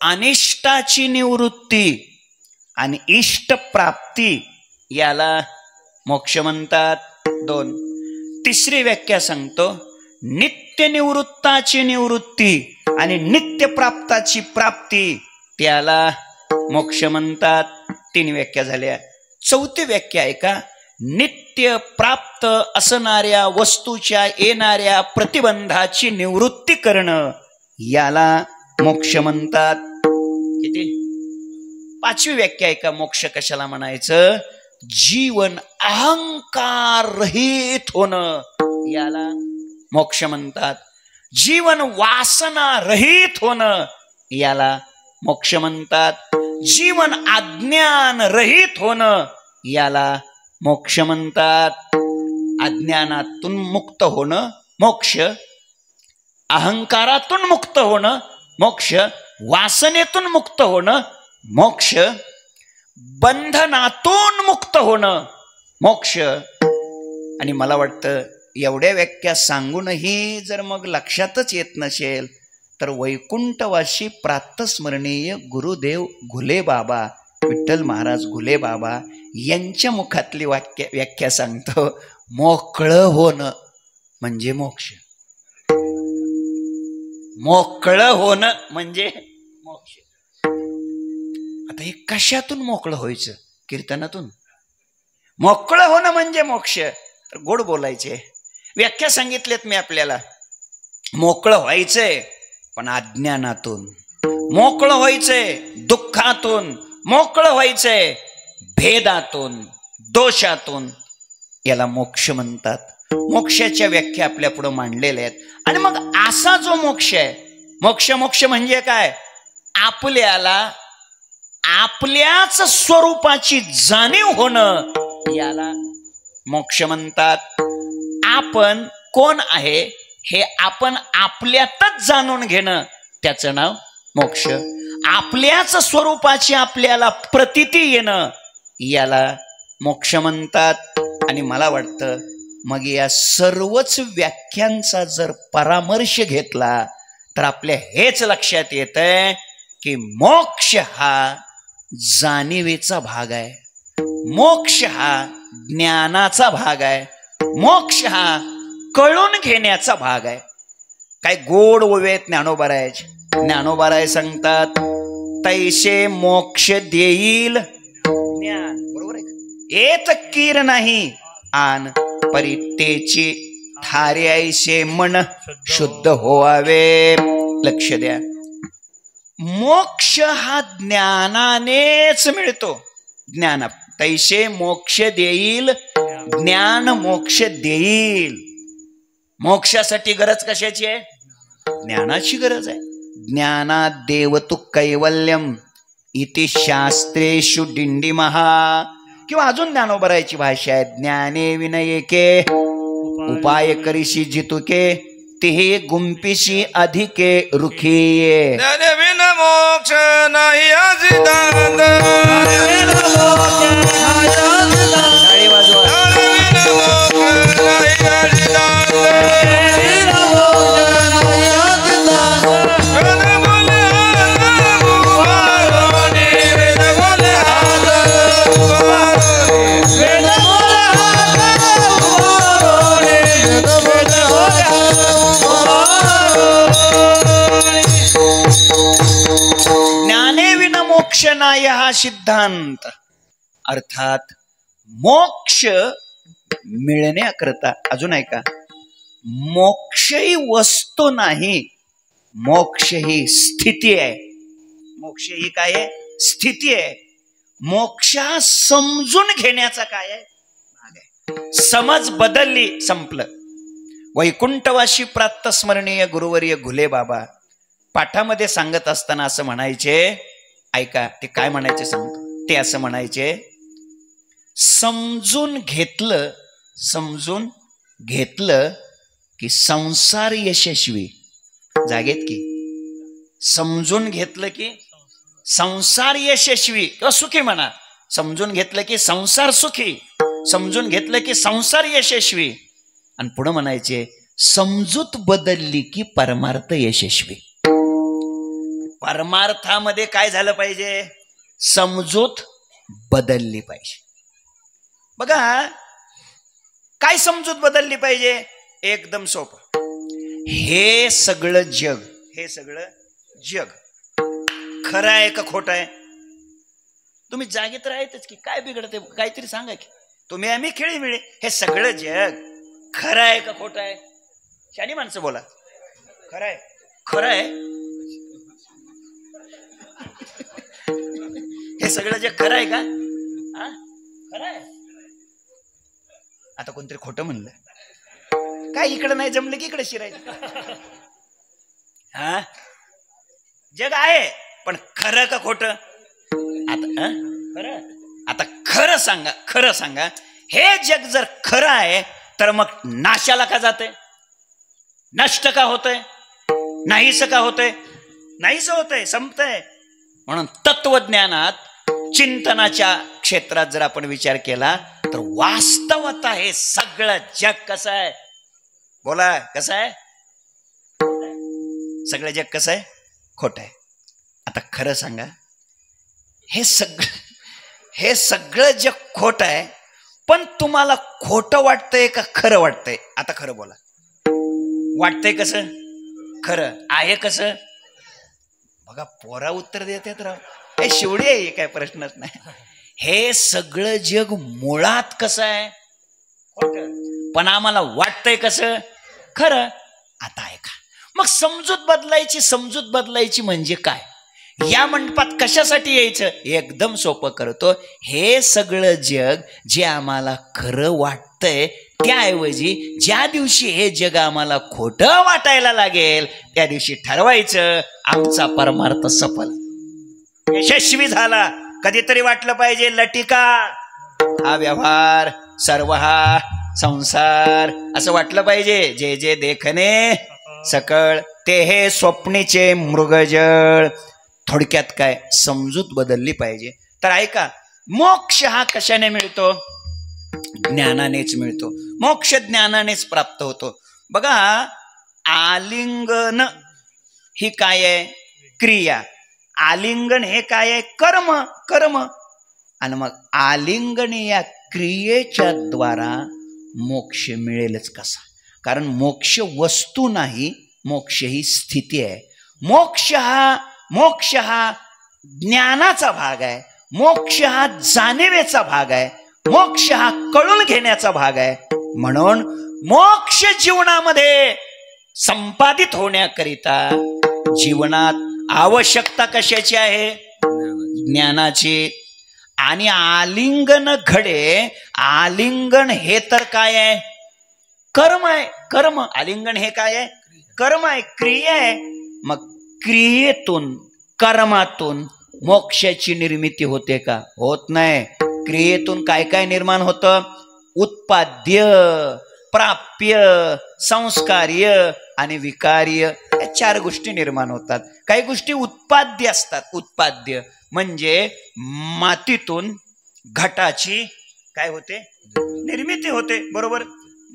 अनिष्टाची निवृत्ती आणि इष्ट प्राप्ती याला मोक्ष म्हणतात. 2. तिसरी व्याख्या सांगतो, नित्य निवृत्ताची निवृत्ती आणि नित्य प्राप्ताची प्राप्ती त्याला मोक्ष म्हणतात. 3 व्याख्या झाल्या. 4थी व्याख्या आहे का, नित्य प्राप्त असणाऱ्या वस्तूच्या येणाऱ्या प्रतिबंधाची निवृत्ती करणं याला मोक्ष म्हणतात. किती? 5वी व्याख्या आहे का मोक्ष कशाला म्हणायचं? जीवन अहंकार रहित होणं याला मोक्ष म्हणतात. जीवन वासना रहित होणं याला मोक्ष म्हणतात. जीवन अज्ञान रहित होणं याला मोक्ष म्हणतात. अज्ञानातून मुक्त होणं मोक्ष, अहंकारातून मुक्त होणं मोक्ष, वासनेतून मुक्त होणं मोक्ष, बंधनातून मुक्त होणं मोक्ष. आणि मला वाटतं एवढ्या व्याख्या सांगूनही जर मग लक्षातच येत नसेल तर वैकुंठवासी प्रातस्मरणीय गुरुदेव घुले बाबा, विठ्ठल महाराज घुले बाबा यांच्या मुखातली व्याख्या सांगतो. मोकळं होणं म्हणजे मोक्ष. मोकळं होणं म्हणजे मोक्ष. आता हे कशातून मोकळं व्हायचं? कीर्तनातून. मोकळं होणं म्हणजे मोक्ष. तर गोड बोलायचे. व्याख्या सांगितल्यात मी आपल्याला. मोकळं व्हायचंय पण अज्ञानातून, मोकळं व्हायचंय दुःखातून, मोकळं व्हायचंय भेदातून, दोषातून. याला मोक्ष म्हणतात. मोक्षाच्या व्याख्या आपल्या पुढे मांडलेल्या आहेत. आणि मग असा जो मोक्ष आहे, मोक्ष म्हणजे काय? आपल्याला आपल्याच स्वरूपाची जाणीव होणं याला मोक्ष म्हणतात. आपण कोण आहे हे आपण आपल्यातच जाणून घेणं त्याचं नाव मोक्ष. आपल्याच स्वरूपाची आपल्याला प्रतीती येणं याला मोक्ष म्हणतात. आणि मला वाटतं मग या सर्वच व्याख्यांचा जर परामर्श घेतला तर आपल्या हेच लक्षात येतंय की मोक्ष हा जाणीवेचा भाग आहे, मोक्ष हा ज्ञानाचा भाग आहे, मोक्ष हा कळून घेण्याचा भाग आहे. काय गोड ओवेत ज्ञानोबारायचे. ज्ञानोबाराय सांगतात तैसे मोक्ष देईल ज्ञान. बरोबर आहे. येत कीर नाही आन परितेची थारे ऐसे मन शुद्ध होवावे. लक्ष द्या. मोक्ष हा ज्ञानानेच मिळतो. ज्ञान तैसे मोक्ष देईल ज्ञान मोक्ष देईल. मोक्षासाठी गरज कशाची आहे? ज्ञानाची गरज आहे. ज्ञानात देवतु कैवल्यम इति शास्त्रेषु डिंडिमहा. किंवा अजून ज्ञानोबरायची भाषा आहे ज्ञाने विनयके उपाय करीशी जितुके तिहे गुंपिशी अधिके रुखिये. ज्ञाने विन मोक्ष नाही आजिदांत. टाळी वाजवा. ज्ञाने विन मोक्ष नाही आजिदांत. ज्ञाने विन मोक्ष नाही हा सिद्धांत. अर्थात मोक्ष मिळण्याकरता अजून आहे का? मोक्ष ही वस्तू नाही, मोक्ष ही स्थिती आहे. मोक्ष ही काय आहे? स्थिती आहे. मोक्ष हा समजून घेण्याचा काय आहे? भाग आहे. समज बदलली, संपलं. वैकुंठवासी प्रातस्मरणीय गुरुवर्य घुले बाबा पाठामध्ये सांगत असताना असं म्हणायचे, ऐका ते काय म्हणायचे सांगतो. ते असं म्हणायचे, समजून घेतलं की संसार यशस्वी. जागेत की समजून घेतलं की संसार यशस्वी किंवा सुखी म्हणा. समजून घेतलं की संसार सुखी, समजून घेतलं की संसार यशस्वी. आणि पुढे म्हणायचे समजूत बदलली की परमार्थ यशस्वी. परमार्थामध्ये काय झालं पाहिजे? समजूत बदलली पाहिजे. बघा काय समजूत बदलली पाहिजे? एकदम सोपं. हे सगळं जग खरं आहे का खोटं आहे? तुम्ही जागेत राहतच की काय बिघडते? काहीतरी सांगा की. तुम्ही आम्ही खेळी मिळे, हे सगळं जग खरं आहे का खोटं आहे? शानी माणसं बोला. खरं आहे. खरं आहे. हे सगळं जग खरं आहे का? हा, खरं आहे. आता कोणतरी खोटं म्हणलं काय, इकडं नाही जमलं की इकडे शिरायचं. हा, जग आहे पण खरं का खोटं? आता खरं. आता खरं सांगा, खरं सांगा, हे जग जर खरं आहे तर मग नाशाला का जाते? नष्ट का होतंय? नाहीस का होतंय? नाहीस होतंय, संपतंय. म्हणून तत्वज्ञानात चिंतनाच्या क्षेत्रात जर आपण विचार केला तर वास्तवता हे सगळं जग कसं आहे? बोला, कसं आहे? सगळं जग कसं आहे? खोटं आहे. आता खरं सांगा, हे सगळं जग खोटं आहे, पण तुम्हाला खोटं वाटतंय का खरं वाटतंय? आता खरं बोला. वाटतंय कसं? खरं आहे कसं? बघा, पोरा उत्तर देतात राव. हे शेवटी आहे, काय प्रश्नच नाही. हे सगळं जग मुळात कसं आहे? खोटं. पण आम्हाला वाटतंय कसं? खरं. आता ऐका, मग समजूत बदलायची म्हणजे काय? या मंडपात कशासाठी यायचं? एकदम सोपं करतो. हे सगळं जग जे आम्हाला खरं वाटतंय, त्याऐवजी ज्या दिवशी हे जग आम्हाला खोटं वाटायला लागेल त्या दिवशी ठरवायचं आमचा परमार्थ सफल, यशस्वी झाला. कधीतरी वाटलं पाहिजे लटिका हा व्यवहार, सर्व हा संसार, असं वाटलं पाहिजे. जे जे देखणे सकळ ते हे स्वप्नीचे मृगजळ. थोडक्यात काय, समजूत बदलली पाहिजे. तर ऐका, मोक्ष हा कशाने मिळतो? ज्ञानानेच मिळतो. मोक्ष ज्ञानानेच प्राप्त होतो. बघा, आलिंगन ही काय आहे? क्रिया. आलिंगन हे काय आहे? कर्म. आणि मग आलिंगन या क्रियेच्या द्वारा मोक्ष मिळेलच कसा? कारण मोक्ष वस्तू नाही, मोक्ष ही स्थिती आहे. मोक्ष हा ज्ञानाचा भाग आहे. मोक्ष हा जाणीवेचा भाग आहे. मोक्ष हा कळून घेण्याचा भाग आहे. म्हणून मोक्ष जीवनामध्ये संपादित होण्याकरिता जीवनात आवश्यकता कशाची आहे? ज्ञानाची. आणि आलिंगन घडे. आलिंगन हे तर काय आहे? कर्म आहे. कर्म. आलिंगन हे काय आहे? कर्म आहे, क्रिया आहे. मग क्रियेतून, कर्मातून मोक्षाची निर्मिती होते का? होत नाही. क्रियेतून काय काय निर्माण होतं? उत्पाद्य, प्राप्य, संस्कार्य आणि विकार्य, या 4 गोष्टी निर्माण होतात. काही गोष्टी उत्पाद्य असतात. उत्पाद्य म्हणजे मातीतून घटाची काय होते? निर्मिती होते. बरोबर,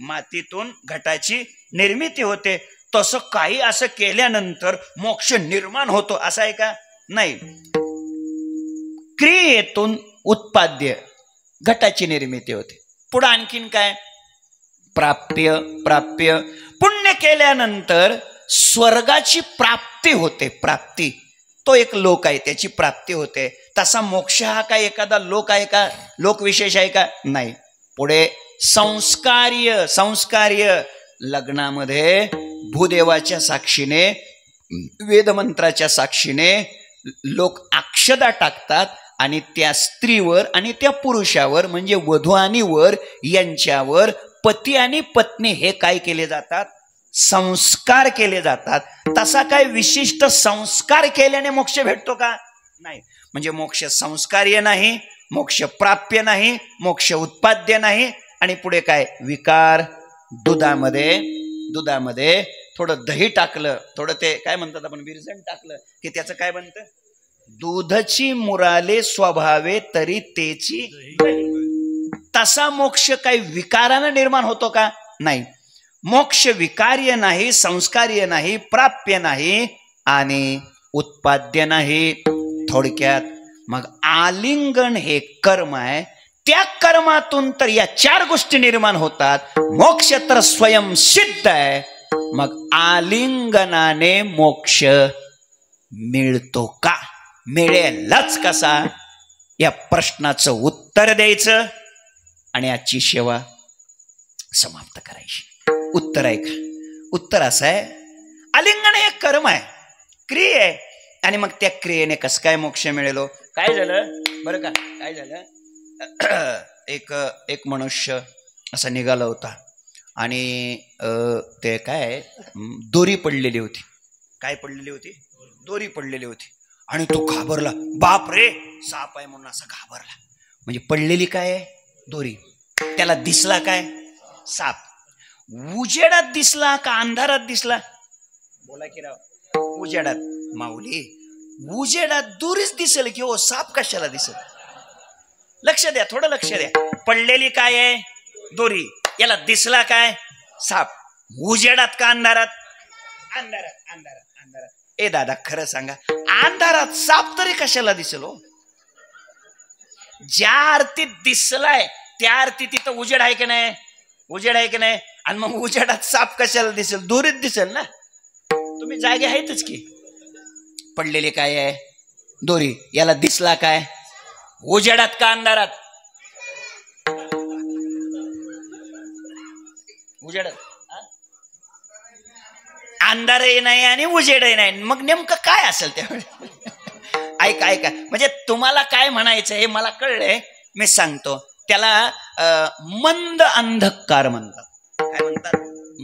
मातीतून घटाची निर्मिती होते. तसं काही असं केल्यानंतर मोक्ष निर्माण होतो असं आहे का? नाही. क्रियेतून उत्पाद्य, घटाची निर्मिती होते. पुढे आणखीन काय? प्राप्य. पुण्य केल्यानंतर स्वर्गाची प्राप्ती होते. प्राप्ती, तो एक लोक आहे, त्याची प्राप्ती होते. तसा मोक्ष हा काय एखादा लोक आहे का? लोक विशेष आहे का? नाही. पुढे संस्कार्य. लग्नामध्ये भूदेवाच्या साक्षीने, वेदमंत्राच्या साक्षीने लोक अक्षदा टाकतात आणि त्या स्त्रीवर आणि त्या पुरुषावर म्हणजे वधू आणि वर यांच्यावर पती आणि पत्नी हे काय केले जातात? संस्कार केले जातात. तसा काय विशिष्ट संस्कार केल्याने मोक्ष भेटतो का? नाही. म्हणजे मोक्ष संस्कार्य नाही, मोक्ष प्राप्य नाही, मोक्ष उत्पाद्य नाही. आणि पुढे काय? विकार. दुधामध्ये थोडं दही टाकलं, थोडं ते काय म्हणतात आपण विरजण टाकलं की त्याचं काय बनतं? दूधची मुराले स्वभावे तरी तेची दही. तसा मोक्ष काही विकारानं निर्माण होतो का? नाही. मोक्ष विकार्य नाही, संस्कार्य नाही, प्राप्य नाही आणि उत्पाद्य नाही. थोडक्यात मग आलिंगन हे कर्म आहे. त्या कर्मातून तर या 4 गोष्टी निर्माण होतात. मोक्ष तर स्वयं सिद्ध आहे. मग आलिंगनाने मोक्ष मिळतो का? मिळेलच कसा? या प्रश्नाचं उत्तर द्यायचं आणि आजची सेवा समाप्त करायची. उत्तर आहे का? उत्तर असं आहे, आलिंगन हे कर्म आहे, क्रिया आहे. आणि मग त्या क्रियेने कसं काय मोक्ष मिळेल? काय झालं बरं का, काय झालं, एक मनुष्य असा निघाला होता आणि ते काय दोरी पडलेली होती. काय पडलेली होती? दोरी पडलेली होती. आणि तो घाबरला, बाप रे साप आहे म्हणून असा घाबरला. म्हणजे पडलेली काय आहे? दोरी. त्याला दिसला काय? साप. उजेडात दिसला का अंधारात दिसला? बोला की राव. उजेडात. माऊली, उजेडात दोरीच दिसेल की हो, साप कशाला दिसेल? लक्ष द्या, थोडं लक्ष द्या. पडलेली काय आहे? दोरी. याला दिसला काय? साप. उजेडात का अंधारात? अंधारात. अंधारात. अंधारात. ए दादा खरं सांगा, अंधारात साप तरी कशाला दिसेल हो? ज्या आरतीत दिसलाय त्या आरती तिथं उजेड आहे की नाही? उजेड आहे की नाही? आणि मग उजेडात साप कशाला दिसेल? दोरीत दिसेल ना. तुम्ही जागे आहेतच की. पडलेली काय आहे? दोरी. याला दिसला काय? उजेडात का अंधारात? उजेडात. अंधारही नाही आणि उजेडही नाही. मग नेमकं काय असेल त्यावेळी? ऐका, म्हणजे तुम्हाला काय म्हणायचं हे मला कळलंय, मी सांगतो. त्याला मंद अंधकार म्हणतात. काय म्हणतात?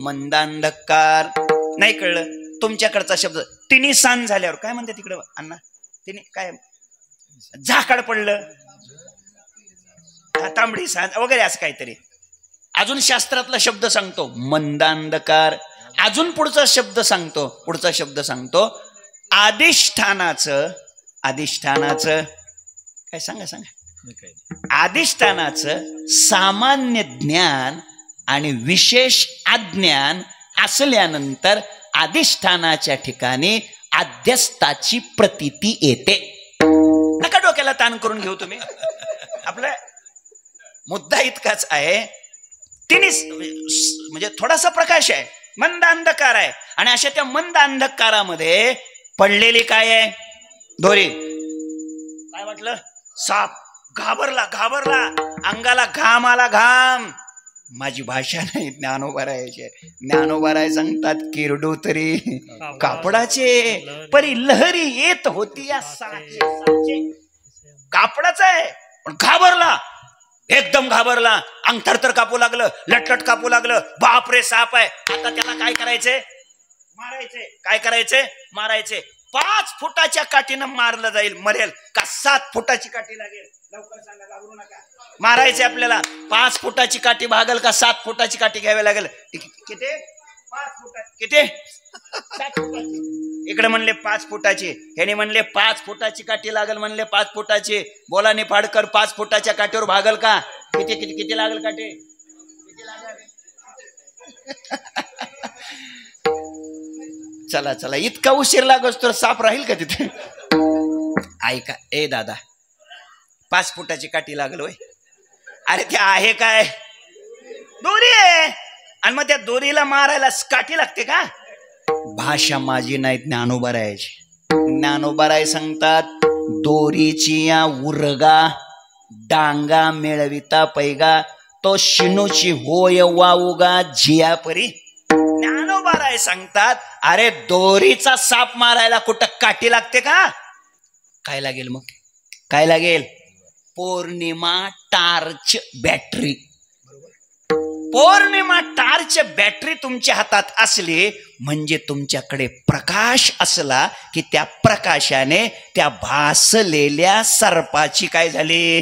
मंद अंधकार. नाही कळलं? तुमच्याकडचा शब्द तिन्ही सांज झाल्यावर काय म्हणते तिकडे अण्णा? तिने काय झाकड पडलं, तांबडी सांज वगैरे असं काहीतरी. अजून शास्त्रातला शब्द सांगतो मंद अंधकार. अजून पुढचा शब्द सांगतो अधिष्ठानाचं काय सांगा. अधिष्ठानाचं सामान्य ज्ञान आणि विशेष अज्ञान असल्यानंतर अधिष्ठानाच्या ठिकाणी अध्यस्थाची प्रतीती येते. नका डोक्याला ताण करून घेऊ तुम्ही. आपला मुद्दा इतकाच आहे, तिने म्हणजे थोडासा प्रकाश आहे, मंद अंधकार आहे. आणि अशा त्या मंद अंधकारामध्ये पडलेली काय आहे? दोरी. काय वाटलं? साप. घाबरला. अंगाला घाम आला. घाम. माझी भाषा नाही, ज्ञानोबारायाचे. ज्ञानोबाराय सांगतात, किरडू तरी कापडाचे परी लहरी येत होती या साचे. कापडाचा आहे पण घाबरला, एकदम घाबरला. अंग थरथर कापू लागलं, लटलट कापू लागलं. बापरे साप आहे. आता त्याला काय करायचंय? मारायचे. काय करायचे? मारायचे. 5 फुटाच्या काठीनं मारलं जाईल, मरेल का 7 फुटाची काठी लागेल? लवकर सांगा, घाबरू नका. मारायचे आपल्याला. 5 फुटाची काठी भागल का 7 फुटाची काठी घ्यावी लागेल? किती? 5 फुटाची. किती? 7 फुटाची. इकडे म्हणले 5 फुटाची, ह्याने म्हणले 5 फुटाची काठी लागल, म्हणले 5 फुटाची. बोला निफाडकर, 5 फुटाच्या काठीवर भागल का? किती लागल काठी? किती लागल? चला इतका उशीर लागस तर साप राहील का तिथे? ऐका, ए दादा, 5 फुटाची काठी लागल होय? अरे ते आहे काय? दोरी आहे. आणि मग त्या दोरीला मारायला काठी लागते का? भाषा माझी नाही, ज्ञानोबारायाची. ज्ञानोबाराय सांगतात, दोरीची या उरगा डांगा मिळविता पैगा, तो शिनूची होय वाऊगा जिया परी. ज्ञानोबाराय सांगतात, अरे दोरीचा साप मारायला कुठं काठी लागते का? काय लागेल मग? काय लागेल? पौर्णिमा टार्च बॅटरी. पौर्णिमा टार्च बॅटरी तुमच्या हातात असली म्हणजे तुमच्याकडे प्रकाश असला की त्या प्रकाशाने त्या भासलेल्या सर्पाची काय झाली?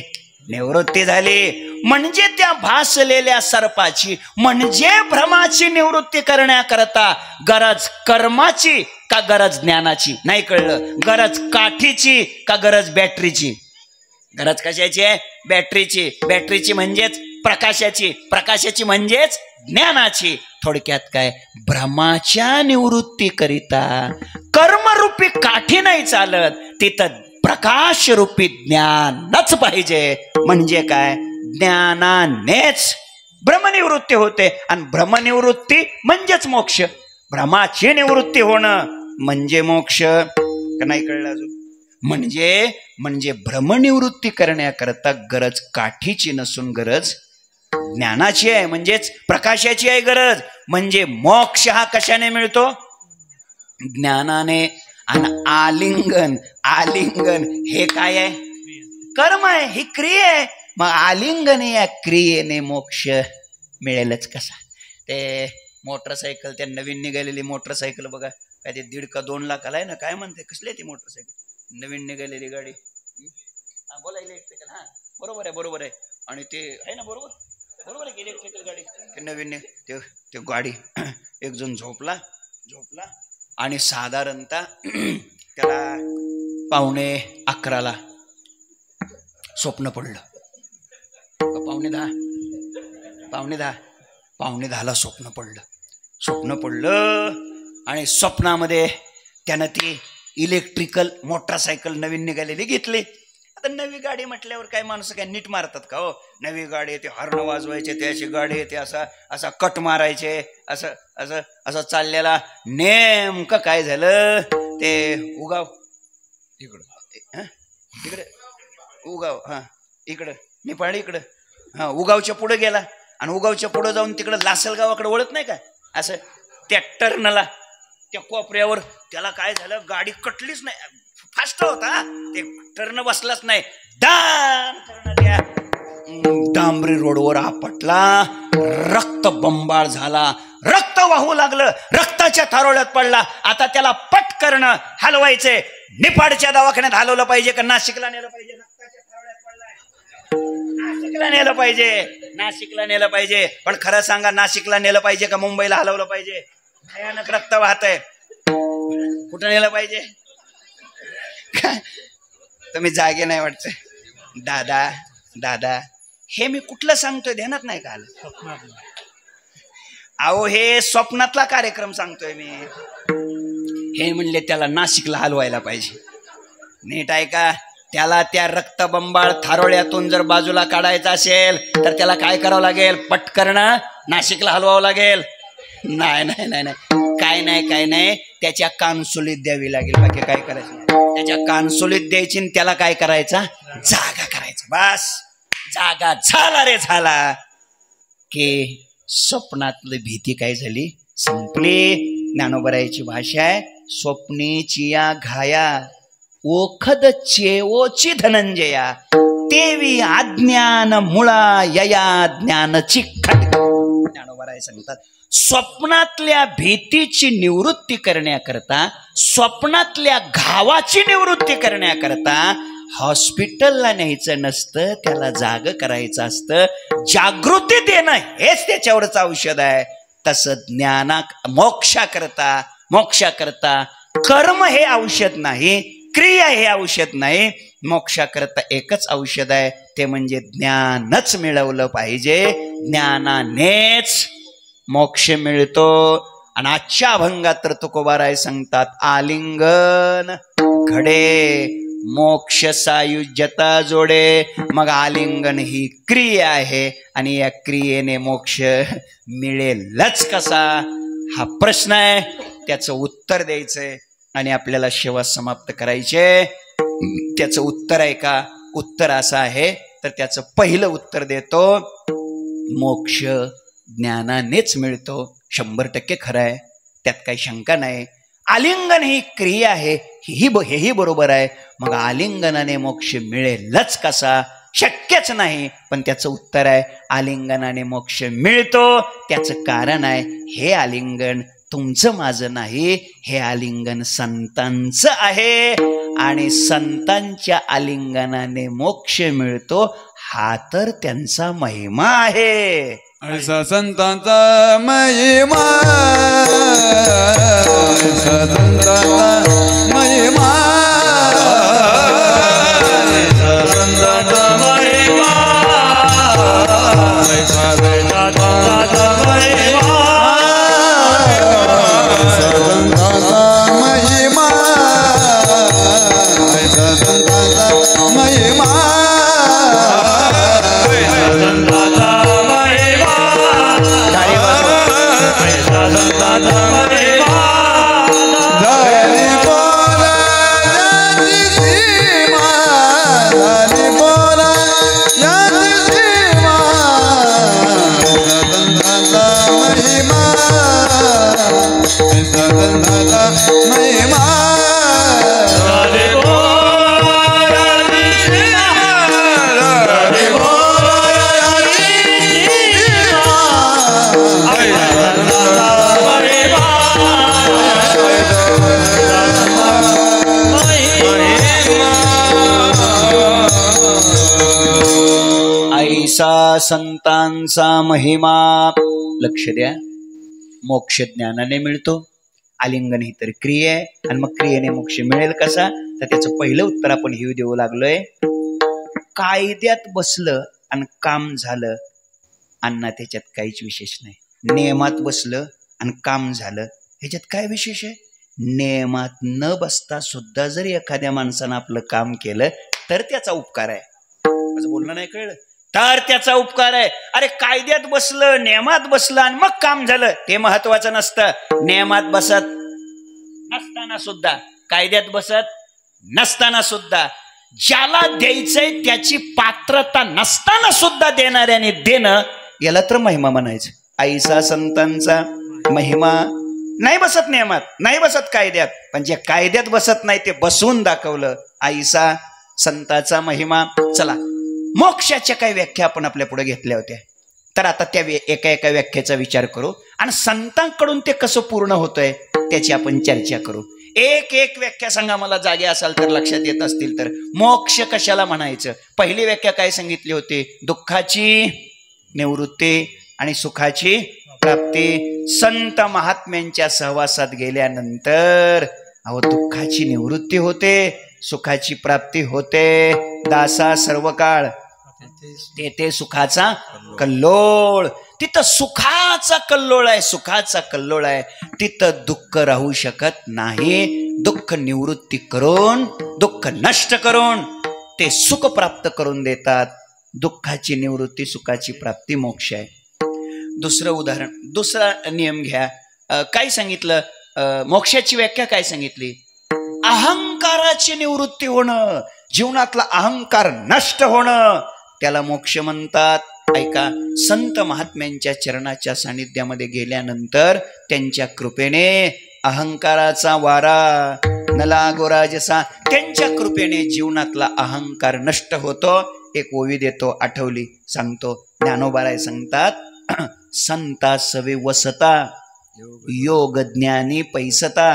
निवृत्ती झाली. म्हणजे त्या भासलेल्या सर्पाची म्हणजे भ्रमाची निवृत्ती करण्याकरता गरज कर्माची का गरज ज्ञानाची? नाही कळलं? गरज काठीची का गरज बॅटरीची? गरज कशाची आहे? बॅटरीची. बॅटरीची म्हणजेच प्रकाशाची, प्रकाशाची म्हणजेच ज्ञानाची. थोडक्यात काय? भ्रमाच्या निवृत्तीकरिता कर्मरूपी काठी नाही चालत, तिथं प्रकाश रूपी ज्ञानच पाहिजे. म्हणजे काय? ज्ञानानेच भ्रमनिवृत्ती होते. आणि भ्रमनिवृत्ती म्हणजेच मोक्ष. भ्रमाची निवृत्ती होणं म्हणजे मोक्ष. का नाही कळलं अजून? म्हणजे भ्रमनिवृत्ती करण्याकरता गरज काठीची नसून गरज ज्ञानाची आहे, म्हणजेच प्रकाशाची आहे गरज. म्हणजे मोक्ष हा कशाने मिळतो? ज्ञानाने. आणि आलिंगन, आलिंगन हे काय आहे? कर्म आहे, ही क्रिया आहे. मग आलिंगन या क्रियेने मोक्ष मिळेलच कसा? ते मोटरसायकल, त्या नवीन निघालेली मोटरसायकल बघा, काय ते 1.5 का 2 लाखाला आहे ना, काय म्हणते, कसली ती मोटरसायकल नवीन निघालेली गाडी? बोला इलेक्ट्रिकल. हा बरोबर आहे, बरोबर आहे. आणि ते आहे ना, बरोबर बरोबर आहे की इलेक्ट्रिकल गाडी नवीन ते गाडी. एक जण झोपला आणि साधारणतः त्याला 11:15 स्वप्न पडलं. 11:10 स्वप्न पडलं आणि स्वप्नामध्ये त्यानं ती इलेक्ट्रिकल मोटरसायकल नवीन निघालेली घेतली. आता नवी गाडी म्हटल्यावर काय माणसं काय नीट मारतात का हो? नवी गाडी ते हॉर्न वाजवायचे, ते अशी गाडी ते असा कट मारायचे, असं चाललेला. नेमकं काय झालं, ते उगाव इकडे उगाव, हा इकडं निपाडी इकडं, हा उगावच्या पुढे गेला आणि उगावच्या पुढे जाऊन तिकडं लासलगावाकडे वळत नाही का, असं त्या टर्नला, त्या कोपऱ्यावर त्याला काय झालं, गाडी कटलीच नाही. फास्ट होता, ते टर्न बसलाच नाही. त्या डांबरी रोडवर आपटला, रक्त बंबाळ झाला, रक्त वाहू लागलं, रक्ताच्या थारोळ्यात पडला. आता त्याला पटकन हलवायचे. निपाडच्या दवाखान्यात हलवलं पाहिजे का नाशिकला नेलं पाहिजे? रक्ताच्या थारोळ्यात पडलाय, नाशिकला नेलं पाहिजे, नाशिकला नेलं पाहिजे. पण खरं सांगा, नाशिकला नेलं पाहिजे का मुंबईला हलवलं पाहिजे? भयानक रक्त वाहत आहे, कुठं नेलं पाहिजे? तुम्ही जागे नाही वाटत. दादा हे मी कुठलं सांगतोय ध्यानात नाही का आलं? अहो हे स्वप्नातला कार्यक्रम सांगतोय मी. हे म्हणले त्याला नाशिकला हलवायला पाहिजे. नीट आहे का? त्याला त्या रक्तबंबाळ थारोळ्यातून जर बाजूला काढायचं असेल तर त्याला काय करावं लागेल? पटकन नाशिकला हलवावं लागेल. नाही काय नाही, त्याच्या कानसुलीत द्यावी लागेल. बाकी काय करायचं? त्याच्या कानसुलीत द्यायची, त्याला काय करायचा? जागा करायचा. बस जागा झाला रे, झाला की स्वप्नातली भीती काय झाली? संपली. ज्ञानोबरायाची भाषा आहे, स्वप्नेची या घाया ओखद चेवोची धनंजया, तेवी अज्ञान मुळा यया ज्ञानची खट. ज्ञानोबराय सांगतात, स्वप्नातल्या भीतीची निवृत्ती करण्याकरता, स्वप्नातल्या घावाची निवृत्ती करण्याकरता हॉस्पिटलला न्यायचं नसतं, त्याला जाग करायचं असतं. जागृती देणं हेच त्याच्यावरच औषध आहे. तसं मोक्षाकरता कर्म हे औषध नाही, क्रिया हे औषध नाही. मोक्षाकरता एकच औषध आहे, ते म्हणजे ज्ञानच मिळवलं पाहिजे. ज्ञानानेच मोक्ष मिळतो. आणि आजच्या अभंगात तर तुकोबाराय सांगतात, आलिंगन घडे मोक्ष सायुज्यता जोडे. मग आलिंगन ही क्रिया आहे आणि या क्रियेने मोक्ष मिळेलच कसा? हा प्रश्न आहे, त्याचं उत्तर द्यायचंय आणि आपल्याला सेवा समाप्त करायचे. त्याचं उत्तर आहे का? उत्तर असं आहे, तर त्याचं पहिलं उत्तर देतो, मोक्ष ज्ञानानेच मिळतो. 100% खरं आहे, त्यात काही शंका नाही. आलिंगन ही क्रिया आहे, हेही बरोबर आहे. मग आलिंगनाने मोक्ष मिळेलच कसा? शक्यच नाही. पण त्याचं उत्तर आहे, आलिंगनाने मोक्ष मिळतो. त्याचं कारण आहे, हे आलिंगन तुमचं माझं नाही, हे आलिंगन संतांचं आहे आणि संतांच्या आलिंगनाने मोक्ष मिळतो. हा तर त्यांचा महिमा आहे. ऐसा संतांचा महिमा, ऐसा संतांचा महिमा, ऐसा संतांचा महिमा, ऐसा संतांचा महिमा, ऐसा संतांचा महिमा, ऐसा संतांचा महिमा, ऐसा संतांचा गंधाचा महिमा राधे बोल कृष्णा राधे बोल ऐसा संतांचा महिमा. लक्ष द्या, मोक्ष ज्ञानाने मिळतो. आलिंगन ही तर क्रिया आहे, आणि मग क्रियेने मोक्ष मिळेल कसा, तर त्याचं पहिलं उत्तर आपण हे देऊ लागलोय. कायद्यात बसलं आणि काम झालं, अण्णा त्याच्यात काहीच विशेष नाही. नियमात बसलं आणि काम झालं, ह्याच्यात काय विशेष आहे? नियमात न बसता सुद्धा जर एखाद्या माणसानं आपलं काम केलं तर त्याचा उपकार आहे. माझं बोलणं नाही कळलं? तर त्याचा उपकार आहे. अरे कायद्यात बसलं, नियमात बसलं आणि मग काम झालं, ते महत्वाचं नसतं. नियमात बसत नसताना सुद्धा, कायद्यात बसत नसताना सुद्धा, ज्याला द्यायचंय त्याची पात्रता नसताना सुद्धा देणाऱ्याने देणं, याला तर महिमा म्हणायचं. ऐसा संतांचा महिमा. नाही बसत नियमात, नाही बसत कायद्यात, पण जे कायद्यात बसत नाही ते बसवून दाखवलं. ऐसा संतांचा महिमा. चला, मोक्षाच्या काही व्याख्या आपण आपल्या पुढे घेतल्या होत्या, तर आता त्या एका एका व्याख्याचा विचार करू आणि संतांकडून ते कसं पूर्ण होतंय त्याची आपण चर्चा करू. एक एक व्याख्या सांगा मला, जागे असाल तर, लक्षात येत असतील तर. मोक्ष कशाला म्हणायचं? पहिली व्याख्या काय सांगितली होती? दुःखाची निवृत्ती आणि सुखाची प्राप्ती. संत महात्म्यांच्या सहवासात गेल्यानंतर अहो दुःखाची निवृत्ती होते, सुखाची प्राप्ती होते. दासा सर्व काळ तेथे सुखाचा कल्लोळ. तिथं सुखाचा कल्लोळ आहे, सुखाचा कल्लोळ आहे. तिथं दुःख राहू शकत नाही. दुःख निवृत्ती करून, दुःख नष्ट करून ते सुख प्राप्त करून देतात. दुःखाची निवृत्ती, सुखाची प्राप्ती मोक्ष आहे. दुसरं उदाहरण, दुसरा नियम घ्या. काय सांगितलं? मोक्षाची व्याख्या काय सांगितली? अहंकाराची निवृत्ती होणं, जीवनातला अहंकार नष्ट होणं, त्याला मोक्ष म्हणतात. ऐका, संत महात्म्यांच्या चरणाच्या सानिध्यामध्ये गेल्यानंतर त्यांच्या कृपेने अहंकाराचा वारा न लागो राजसा, त्यांच्या कृपेने जीवनातला अहंकार नष्ट होतो. एक ओवी देतो, आठवली, सांगतो. ज्ञानोबाराय सांगतात, संता सवे वसता, योग ज्ञानी पैसता,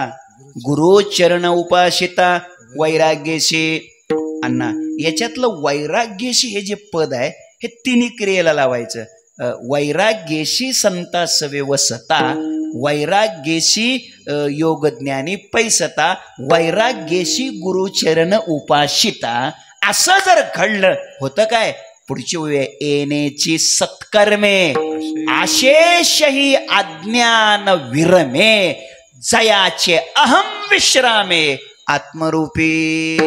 गुरु चरण उपासिता, वैराग्यशी. अण्णा, याच्यातलं वैराग्यशी हे जे पद आहे हे तिन्ही क्रियेला लावायचं. वैराग्यशी संता सवे वसता, वैराग्यशी योगज्ञानी पैसता, वैराग्यशी गुरुचरण उपासिता. असं जर घडलं होतं काय? पुढची वेळ येण्याची सत्कर्मे, आशेष ही अज्ञान विरमे, जयाचे अहम विश्रामे, आत्मरूपी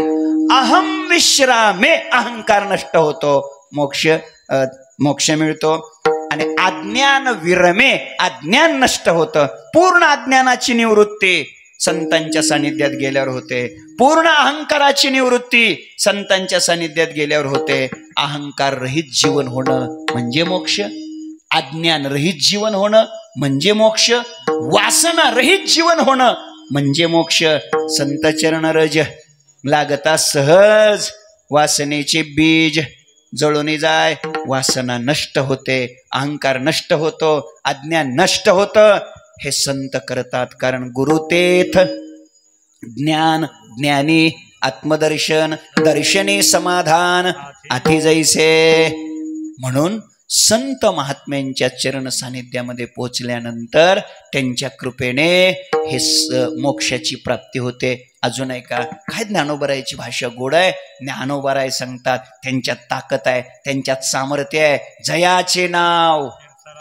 अहम विश्रामे. अहंकार नष्ट होतो, मोक्ष मिळतो. आणि अज्ञान विरमे, अज्ञान नष्ट होतं. पूर्ण अज्ञानाची निवृत्ती संतांच्या सानिध्यात गेल्यावर होते. पूर्ण अहंकाराची निवृत्ती संतांच्या सानिध्यात गेल्यावर होते. अहंकार रहित जीवन होणं म्हणजे मोक्ष. अज्ञान रहित जीवन होणं म्हणजे मोक्ष. वासना रहित जीवन होणं म्हणजे मोक्ष. संत चरण रज लागता सहज, वासनेचे बीज जळून जाय, वासना नष्ट होते, अहंकार नष्ट होतो, अज्ञान नष्ट होतं. हे संत करतात, कारण गुरुतेथ ज्ञान, ज्ञानी आत्मदर्शन, दर्शनी समाधान अति जैसे. म्हणून संत महात्म्यांच्या चरण सानिध्यामध्ये पोचल्यानंतर त्यांच्या कृपेने हे मोक्षाची प्राप्ती होते. अजून आहे का? काय ज्ञानोबारायची भाषा गोड आहे. ज्ञानोबाराय सांगतात, त्यांच्यात ताकद आहे, त्यांच्यात सामर्थ्य आहे. जयाचे नाव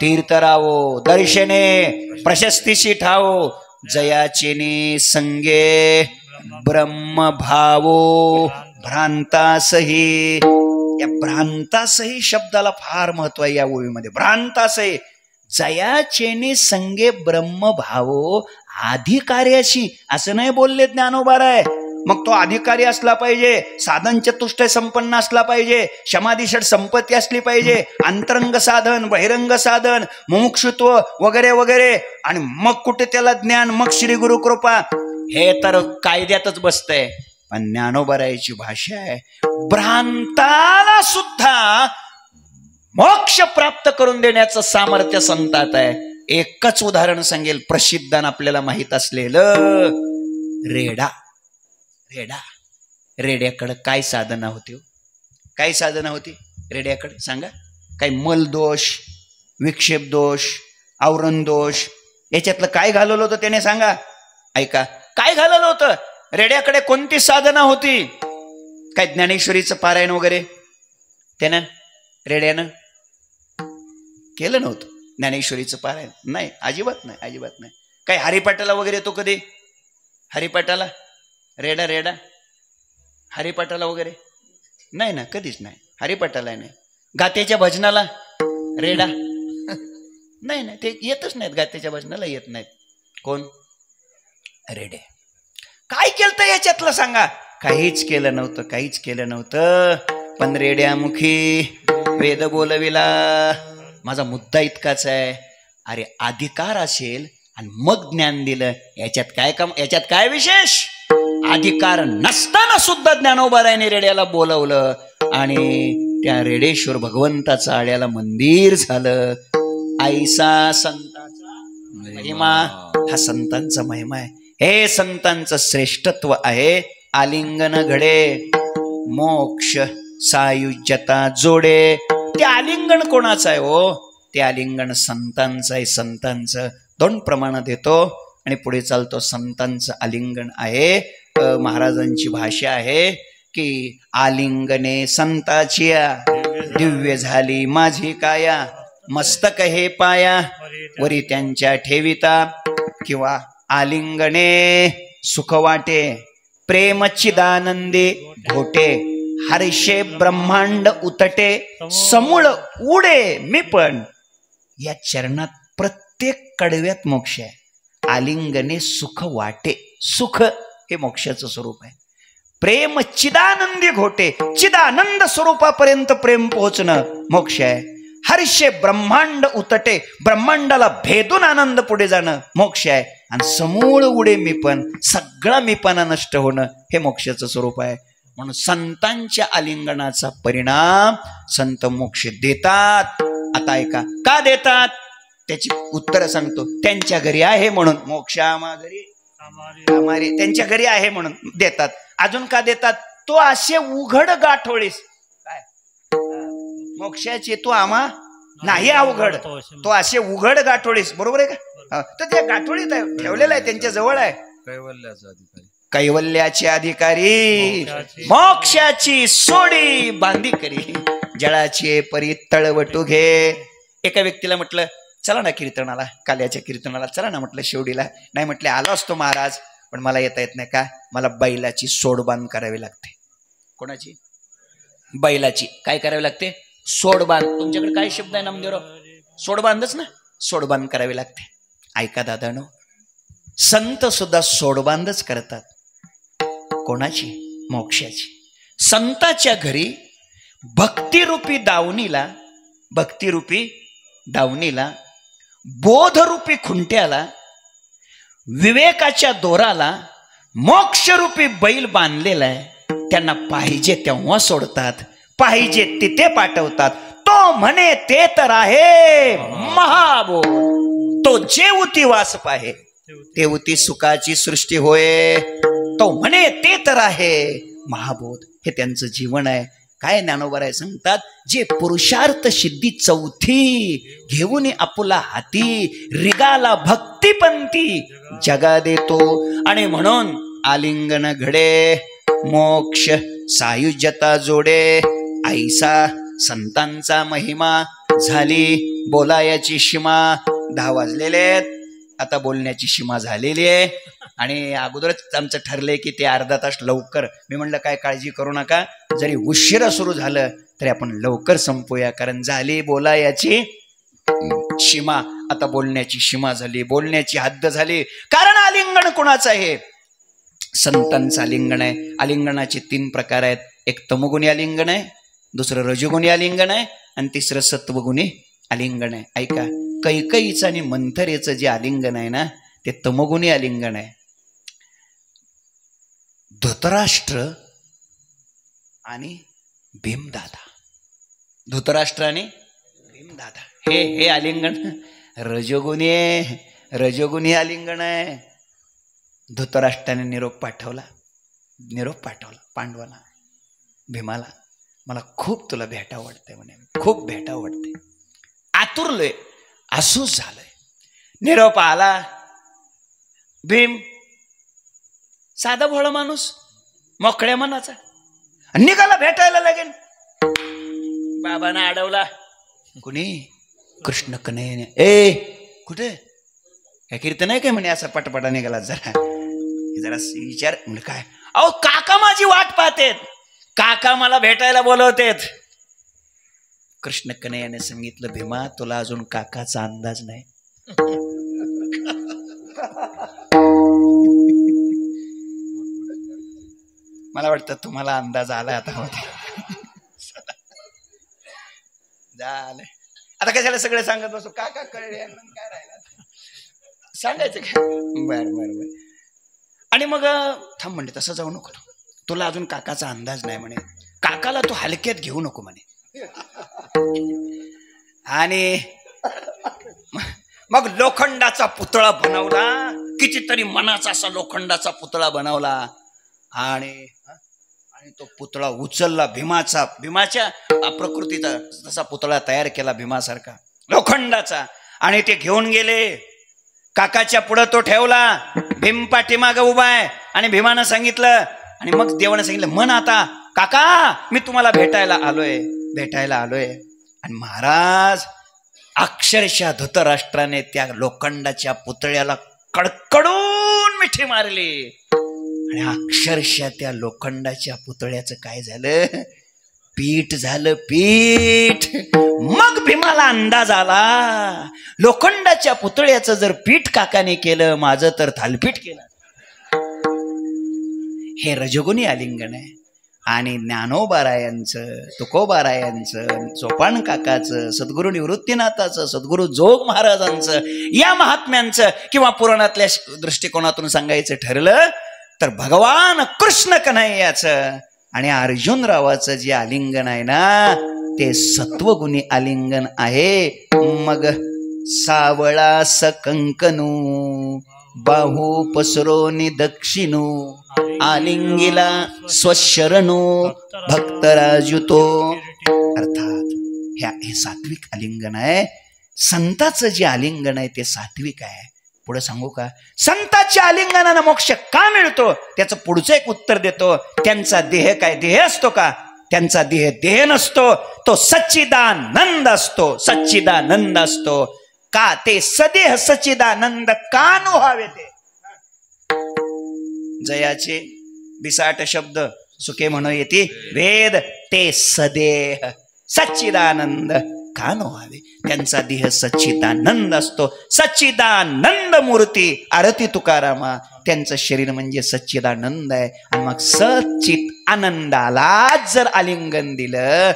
तीर्थरावो, दर्शने प्रशस्तीशी ठावो, जयाचेने संगे ब्रह्मभावो, भ्रांतासही. या भ्रांतासही शब्दाला फार महत्व आहे या ओळीमध्ये. भ्रांतासही, जयाचेने संगे ब्रह्मभावो, अधिकार्याशी. असं नाही बोलले ज्ञानोबाराय, मग तो अधिकारी असला पाहिजे, साधन चतुष्टय संपन्न असला पाहिजे, समाधिषट संपत्ती असली पाहिजे, अंतरंग साधन, बहिरंग साधन, मुमुक्षुत्व वगैरे वगैरे. आणि मग कुठे त्याला ज्ञान, मग श्री गुरु कृपा. हे तर कायद्यातच बसतंय. पण ज्ञानोबरायची भाषा आहे, भ्रांताला सुद्धा मोक्ष प्राप्त करून देण्याचं सामर्थ्य संतात आहे. एकच उदाहरण सांगेल, प्रसिद्ध आपल्याला माहित असलेलं रेडा. रेड्याकडं काय साधना होती? काय साधना होती रेड्याकडे सांगा? काय मलदोष, विक्षेप दोष, आवरण दोष, याच्यातलं काय घालवलं होतं त्याने सांगा? ऐका, काय घालवलं होतं रेड्याकडे? कोणती साधना होती? काय ज्ञानेश्वरीचं पारायण वगैरे त्यानं रेड्यानं केलं नव्हतं. ज्ञानेश्वरीचं पारायण नाही, अजिबात नाही, अजिबात नाही. काय हरिपाठाला वगैरे येतो कधी? हरिपाठाला रेडा हरिपाठाला वगैरे नाही ना, कधीच नाही. हरिपाठाला नाही. गात्याच्या भजनाला रेडा नाही ना, ते येतच नाहीत. गात्याच्या भजनाला येत नाहीत. कोण? रेडे. काय केलं याच्यातलं सांगा? काहीच केलं नव्हतं, काहीच केलं नव्हतं. पण रेड्यामुखी वेद बोलविला. माझा मुद्दा इतकाच आहे, अरे अधिकार असेल आणि मग ज्ञान दिलं, याच्यात काय काम, याच्यात काय विशेष? अधिकार नसताना सुद्धा ज्ञानोबारायाने रेड्याला बोलवलं आणि त्या रेडेश्वर भगवंताचं आड्याला मंदिर झालं. ऐसा संतांचा महिमा. हा संतांचा महिमा आहे. हे संतांचं श्रेष्ठत्व आहे. आलिंगन घडे, मोक्ष सायुज्यता जोडे. ते आलिंगन कोणाचं आहे हो? ते आलिंगन संतांचं आहे. संतांचं 2 प्रमाणात येतो आणि पुढे चालतो. संतांचं आलिंगन आहे. महाराजांची भाषा आहे की आलिंगने संताची दिव्य झाली माझी काया, मस्तक हे पाया वरी त्यांच्या ठेविता. किंवा आलिंगने सुख वाटे, प्रेम चिदानंदी घोटे, हर्षे ब्रह्मांड उतटे, समूळ उडे मी पण. या चरणात प्रत्येक कडव्यात मोक्ष आहे. आलिंगने सुख वाटे, सुख हे मोक्षाचं स्वरूप आहे. प्रेम चिदानंदी घोटे, चिदानंद स्वरूपापर्यंत प्रेम पोहोचणं मोक्ष आहे. हर्षे ब्रह्मांड उतटे, ब्रह्मांडाला भेदून आनंद पुढे जाणं मोक्ष आहे. आणि समूळ उडे मी पण, सगळा मीपणा नष्ट होणं हे मोक्षाचं स्वरूप आहे. म्हणून संतांच्या आलिंगनाचा परिणाम संत मोक्ष देतात. आता ऐका, का देतात त्याची उत्तर सांगतो. त्यांच्या घरी आहे म्हणून. मोक्षा घरी आमारी, त्यांच्या घरी आहे म्हणून देतात. अजून का देतात? तो असे उघड गाठोळीस काय मोक्षाची तू आम्हा नाही अवघड, तो असे उघड गाठोळीस. बरोबर आहे का? तर त्या गाठोळीत ठेवलेला आहे, त्यांच्या जवळ आहे. कैवल्याचे अधिकारी, मोक्षाची सोडी बांधी करी, जळाचे परी तळवटू घे. एका व्यक्तीला म्हटलं चला ना कीर्तनाला, काल्याच्या कीर्तनाला चला ना म्हटलं शिवडीला. नाही म्हटले आलो असतो महाराज, पण मला येता येत नाही. का? मला बैलाची सोडबांध करावी लागते. कोणाची? बैलाची. काय करावी लागते? सोडबांध. तुमच्याकडे काय शब्द आहे नामदेवराव? सोडबांधच ना, सोडबांध करावी लागते. ऐका दादानो, संत सुद्धा सोडबांधच करतात. कोणाची? मोक्षाची. संताच्या घरी भक्तिरूपी दावणीला, बोधरूपी खुंट्याला, विवेकाच्या दोराला मोक्षरूपी बैल बांधलेला आहे. त्यांना पाहिजे तेव्हा सोडतात, पाहिजे तिथे पाठवतात. तो म्हणे ते तर आहे महाबोध, तो जेवती वास पाहे, तेवती सुखाची सृष्टी होय. तो म्हणे ते तर आहे महाबोध. हे त्यांचं जीवन आहे. काय ज्ञानोबराय सांगतात? जे पुरुषार्थ सिद्धी चौथी घेऊन आपुला हाती, रिगाला भक्तिपंथी जगा देतो. आणि म्हणून आलिंगन घडे, मोक्ष सायुज्यता जोडे. ऐसा संतांचा महिमा, झाली बोलायाची सीमा. 10 वाजलेले आहेत, आता बोलण्याची सीमा झालेली आहे. आणि अगोदरच आमचं ठरलंय की ते अर्धा तास लवकर. मी म्हणलं काय काळजी करू नका, जरी उशिरा सुरू झालं तरी आपण लवकर संपूया, कारण झाली बोलायाची सीमा. आता बोलण्याची सीमा झाली, बोलण्याची हद्द झाली. कारण आलिंगन कुणाचं आहे? संतांचं आलिंगन आहे. आलिंगनाचे 3 प्रकार आहेत. एक तमोगुणी आलिंगन आहे, दुसरं रजोगुणी आलिंगन आहे आणि तिसरं सत्वगुणी आलिंगन आहे. ऐका, कैकईचं आणि मंथरेचं जे आलिंगन आहे ना ते तमोगुणी आलिंगन आहे. धृतराष्ट्र आणि भीमदादा, धृतराष्ट्र आणि भीमदादा हे आलिंगन रजोगुणी आहे, रजोगुणी आलिंगन आहे. धृतराष्ट्राने निरोप पाठवला पांडवाला, भीमाला, मला खूप तुला भेटावं वाटतंय म्हणे, खूप भेटावं वाटतंय, आतुरलोय, असूच झालंय. निरोप आला. भीम साधा भोळा माणूस, मोकळ्या मनाचा, निघाला भेटायला लागेल. बाबांना अडवला. कुणी? कृष्ण कन्हैयाने. ए कुठे काय कीर्तन आहे काय म्हणे, असा पटपटा निघाला. जरा विचार म्हणजे काय, अहो काका माझी वाट पाहतेत, काका मला भेटायला बोलवतेत. कृष्ण कन्हैयाने सांगितलं, भीमा तुला अजून काकाचा अंदाज नाही. मला वाटतं तुम्हाला अंदाज आला आता. झालं आता कशाला सगळे सांगत बसू, काका कळले काय राहिला सांगायचं काय. बर. आणि मग थांब म्हणले, तसं जाऊ नको, तुला अजून काकाचा अंदाज नाही म्हणे, काकाला तू हलक्यात घेऊ नको म्हणे. आणि मग लोखंडाचा पुतळा बनवला, कितीतरी मनाचा असा लोखंडाचा पुतळा बनवला. आणि तो पुतळा उचलला, भीमाच्या प्रकृतीचा तसा पुतळा तयार केला, भीमासारखा लोखंडाचा. आणि ते घेऊन गेले, काकाच्या पुढं तो ठेवला. भीम पाठीमागं उभा आहे आणि भीमानं सांगितलं, आणि मग देवानं सांगितलं, म्हण आता काका मी तुम्हाला भेटायला आलोय. आणि महाराज अक्षरशः धृतराष्ट्राने त्या लोखंडाच्या पुतळ्याला कडकडून मिठी मारली. आणि अक्षरशः त्या लोखंडाच्या पुतळ्याचं काय झालं, पीठ झालं, पीठ. मग भीमाला अंदाज आला, लोखंडाच्या पुतळ्याचं जर पीठ काकाने केलं, माझं तर थालपीठ केलं. हे रजोगुणी आलिंगन आहे. आणि ज्ञानोबारायांचं, तुकोबारायांचं, सोपान काकाचं, सद्गुरू निवृत्तीनाथाचं, सद्गुरू जोग महाराजांचं, या महात्म्यांचं किंवा पुराणातल्या दृष्टिकोनातून सांगायचं ठरलं तर भगवान कृष्ण कन्हैयाचं आणि अर्जुनरावाचं जे आलिंगन आहे ना ते सत्वगुणी आलिंगन आहे. मग सावळा सकंकनू बाहू पसरोनी दक्षिणू आलिंगिला स्वशरणू भक्तराजुतो. अर्थात हे सात्विक आलिंगन आहे. संताचं जे आलिंगन आहे ते सात्विक आहे. पुढे सांगू का, संताच्या आलिंगनानं मोक्ष का मिळतो त्याचं पुढचं एक उत्तर देतो. त्यांचा देह काय देह असतो का? त्यांचा देह नसतो, तो सच्चिदानंद असतो, सच्चिदानंद असतो. का ते सदेह सच्चिदानंद का नो व्हावे ते. जयाचे 28 शब्द सुखे म्हणू येते वेद, ते सदेह सच्चिदानंद का नो व्हावे. त्यांचा देह सच्चिदानंद असतो, सच्चिदानंद मूर्ती आरती तुकारामा. त्यांचं शरीर म्हणजे सच्चिदानंद आहे. आणि मग सच्चित आनंदाला जर आलिंगन दिलं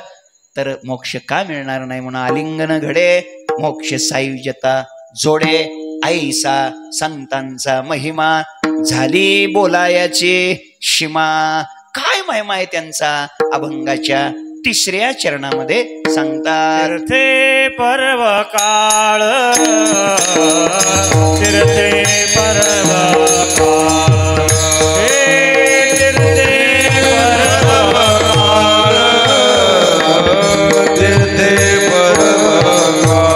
तर मोक्ष का मिळणार नाही. म्हणून आलिंगन घडे मोक्ष सायुज्यता जोडे. ऐसा संतांचा महिमा झाली बोलायाची शिमा. काय महिमा आहे त्यांचा अभंगाच्या 3ऱ्या चरणामध्ये सांगतात. तीर्थे पर्व काळ, तीर्थे पर्व काळ, तीर्थे पर्व काळ, तीर्थे पर्व काळ.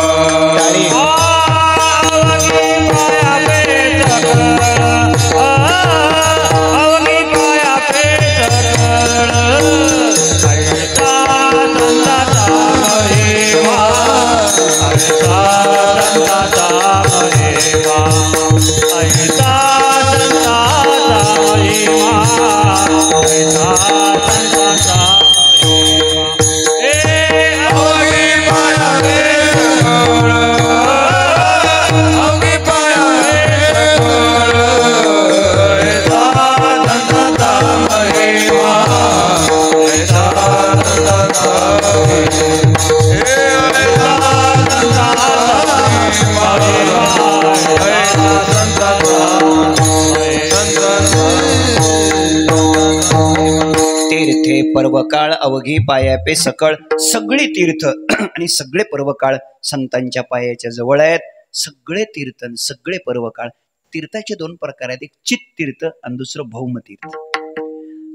पर्वकाळ अवघी पायापे सकळ. सगळी तीर्थ आणि सगळे पर्वकाळ संतांच्या पायाच्या जवळ आहेत. सगळे तीर्थ सगळे पर्वकाळ. तीर्थाचे दोन प्रकार आहेत, एक चित तीर्थ आणि दुसरं भौमतीर्थ.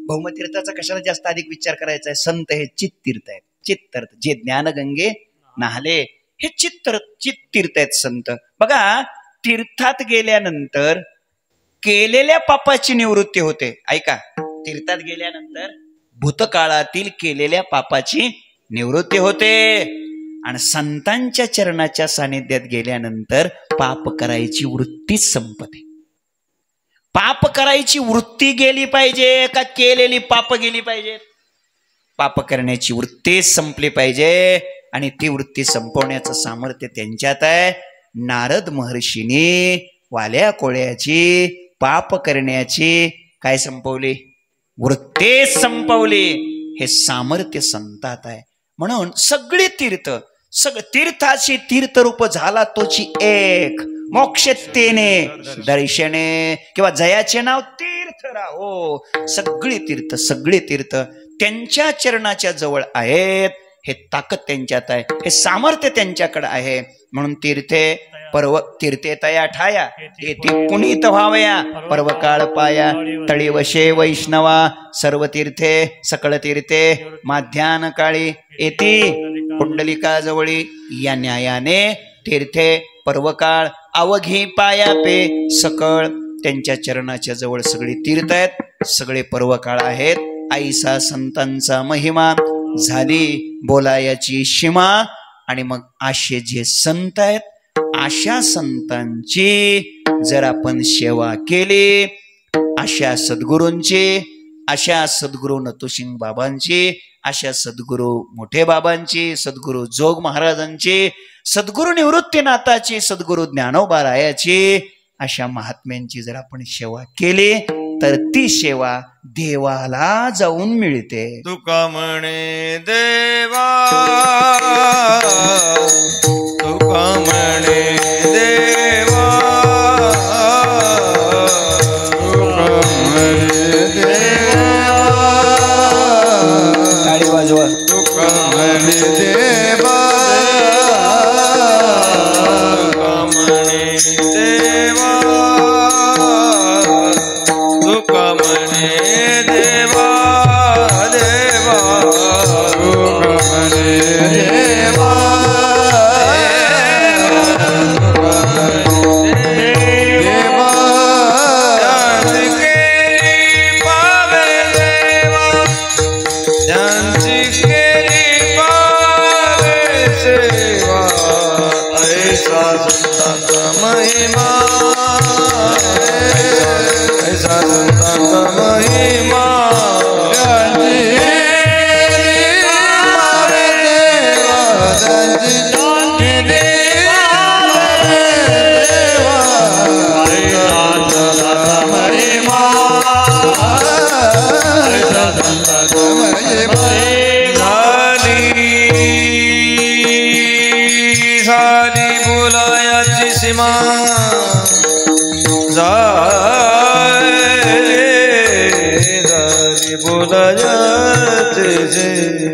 भौमतीर्थाचा कशाला जास्त अधिक विचार करायचा आहे? संत हे चित तीर्थ आहेत. चित्तीर्थ जे ज्ञानगंगे नाहले हे चित्तीर्थ आहेत संत. बघा, तीर्थात गेल्यानंतर केलेल्या पापाची निवृत्ती होते. ऐका, तीर्थात गेल्यानंतर भूतकाळातील केलेल्या पापाची निवृत्ती होते आणि संतांच्या चरणाच्या सानिध्यात गेल्यानंतर पाप करायची वृत्तीच संपते. पाप करायची वृत्ती गेली पाहिजे का केलेली पाप गेली पाहिजे? पाप करण्याची वृत्तीच संपली पाहिजे आणि ती वृत्ती संपवण्याचं सामर्थ्य त्यांच्यात आहे. नारद महर्षीने वाल्या कोळ्याची पाप करण्याची काय संपवली? वृत्ती संपवली. हे सामर्थ्य संतात आहे. म्हणून सगळे तीर्थ तीर्थाची तीर्थरूप झाला तोची एक मोक्षतेने दर्शने किंवा जयाचे नाव तीर्थ राहो. सगळे तीर्थ त्यांच्या चरणाच्या जवळ आहेत. हे ताकद त्यांच्यात आहे, हे सामर्थ्य त्यांच्याकडे आहे. म्हणून तीर्थे तया ठाया येथे पुनीत व्हावया. पर्वकाळ पाया तळी वशे वैष्णवा. सर्व तीर्थे सकळ तीर्थे माध्यान काळी येती पुंडलिका जवळी. या न्यायाने तीर्थे पर्वकाळ अवघी पाया पे सकळ. त्यांच्या चरणाच्या जवळ सगळी तीर्थ आहेत, सगळे पर्वकाळ आहेत. ऐसा संतांचा महिमा झाली बोलायाची सीमा. आणि मग असे जे संत आहेत अशा संतांची जर आपण सेवा केली, अशा सद्गुरूंची, अशा सद्गुरू नतुसिंग बाबांची, अशा सद्गुरू मोठे बाबांची, सद्गुरू जोग महाराजांची, सद्गुरू निवृत्तीनाथाची, सद्गुरू ज्ञानोबा रायाची, अशा महात्म्यांची जर आपण सेवा केली तर ती सेवा देवाला जाऊन मिळते. तुका म्हणे देवा, तुका म्हणे देवा, तुका म्हणे देवा. टाळी वाजवा. तुका म्हणे देवा, तुका म्हणे देवा, तुका म्हणे देवा, देवा, तुका म्हणे देवा, देवा, त्यांची केली पावे देवा, त्यांची केली पावे सेवा. ऐसा संतांचा महिमा, ऐसा संतांचा महिमा. झाली बोलायाची सीमा, झाली बोलायाची सीमा,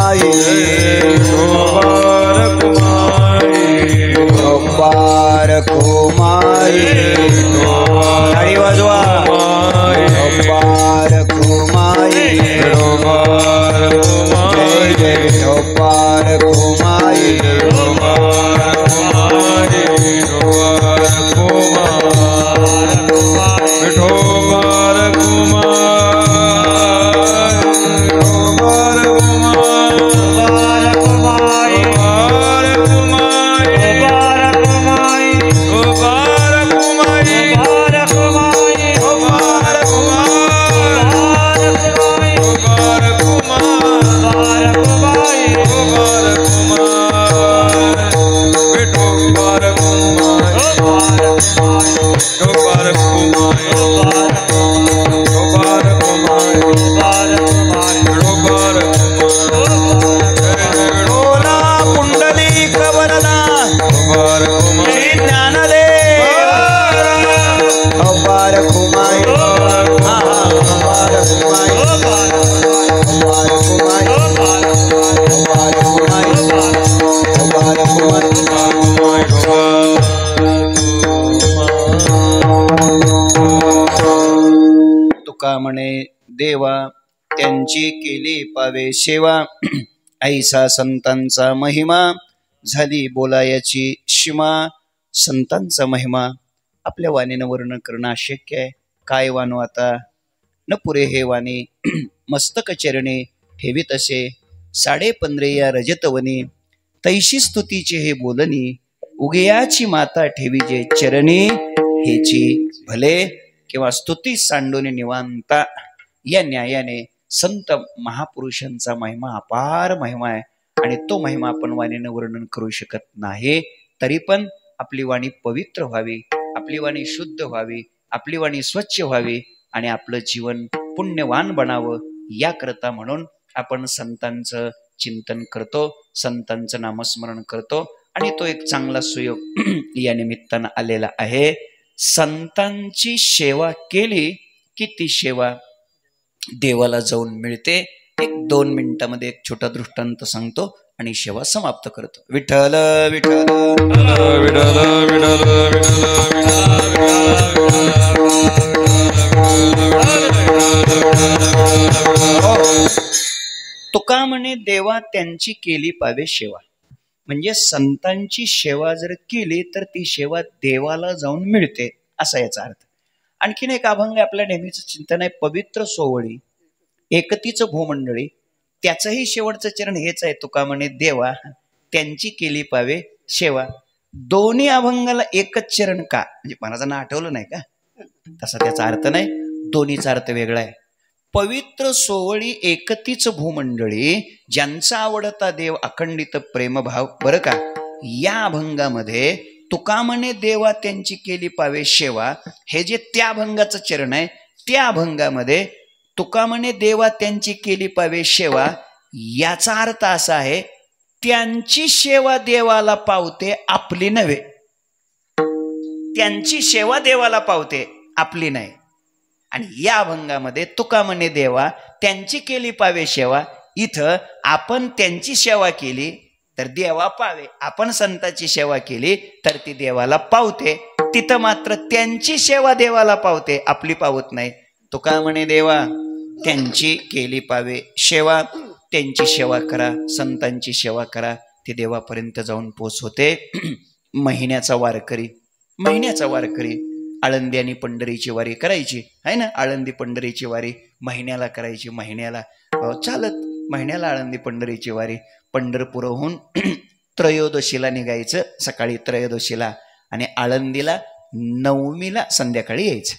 कुमाई विठोबार कुमाई विठोबार कुमाई टाळी वाजवा विठोबार कुमाई विठोबार कुमाई जय विठोबार कुमाई विठोबार कुमाई विठोबार कुमाई विठोबार तुका म्हणे देवा त्यांची केली पावे सेवा ऐसा संतांचा महिमा झाली बोलायाची शिमा संतांचा महिमा आपल्या वाणीनं वर्णन करणं अशक्य आहे काय वाणू आता न पुरे हे वाणी मस्तक चरणे ठेवीत असे 15.5 या रजतवनी तैशी स्तुतीचे हे बोलणी उगयाची माता ठेवी जे चरणी हेची भले किंवा स्तुती सांडोनी निवांता या न्यायाने संत महापुरुषांचा महिमा अपार महिमा आहे आणि तो महिमा आपण वाणीनं वर्णन करू शकत नाही तरी पण आपली वाणी पवित्र व्हावी आपली वाणी शुद्ध व्हावी आपली वाणी स्वच्छ व्हावी आणि आपलं जीवन पुण्यवान बनावं याकरता म्हणून आपण संतांचं चिंतन करतो संतांचं नामस्मरण करतो आणि तो एक चांगला सुयोग या निमित्तानं आलेला आहे संतांची सेवा केली की ती सेवा देवाला जाऊन मिळते 1-2 मिनिटांमध्ये एक छोटा दृष्टांत सांगतो आणि सेवा समाप्त करतो विठ्ठल विठ्ठल विठ्ठल विठ्ठल तुका म्हणे देवा त्यांची केली पावे सेवा म्हणजे संतांची सेवा जर केली तर ती सेवा देवाला जाऊन मिळते असा याचा अर्थ आणखीन एक अभंग आपल्या नेहमीचं चिंतन आहे पवित्र सोवळी एकतीच भूमंडळी त्याचंही शेवटचं चरण हेच आहे तुका म्हणे देवा त्यांची केली पावे सेवा दोन्ही अभंगाला एकच चरण का म्हणजे महाराजांना आठवलं नाही का तसा त्याचा अर्थ नाही दोन्हीचा अर्थ वेगळा आहे पवित्र सोवळी एकतीच भूमंडळी ज्यांचा आवडता देव अखंडित प्रेमभाव बरं का या अभंगामध्ये तुका म्हणे देवा त्यांची केली पावे सेवा हे जे त्या अभंगाचं चरण आहे त्या अभंगामध्ये तुका म्हणे देवा त्यांची केली पावे सेवा याचा अर्थ असा आहे त्यांची सेवा देवाला पावते आपली नव्हे त्यांची सेवा देवाला पावते आपली नाही आणि या अभंगामध्ये तुका म्हणे देवा त्यांची केली पावे सेवा इथं आपण त्यांची सेवा केली तर देवा पावे आपण संतांची सेवा केली तर ती देवाला पावते तिथं मात्र त्यांची सेवा देवाला पावते आपली पावत नाही तुका म्हणे देवा त्यांची केली पावे सेवा त्यांची सेवा करा संतांची सेवा करा ती देवापर्यंत जाऊन पोचवते महिन्याचा वारकरी आळंदी आणि पंढरीची वारी करायची आहे ना आळंदी पंढरीची वारी महिन्याला करायची महिन्याला चालत महिन्याला आळंदी पंढरीची वारी पंढरपूरहून त्रयोदशीला निघायचं सकाळी त्रयोदशीला आणि आळंदीला 9मीला संध्याकाळी यायचं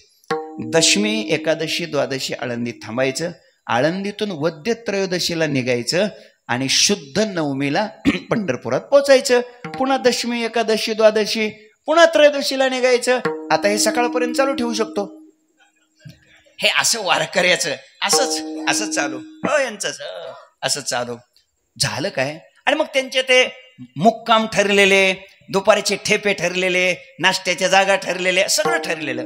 दशमी एकादशी द्वादशी आळंदीत थांबायचं आळंदीतून वद्य त्रयोदशीला निघायचं आणि शुद्ध 9मीला पंढरपुरात पोचायचं पुन्हा दशमी एकादशी द्वादशी पुन्हा त्रयोदशीला निघायचं आता हे सकाळपर्यंत चालू ठेवू शकतो हे असं वारकऱ्याचं असंच चालू यांचंच असं चालू झालं काय आणि मग त्यांचे ते मुक्काम ठरलेले दुपारचे ठेपे ठरलेले नाश्त्याच्या जागा ठरलेल्या सगळं ठरलेलं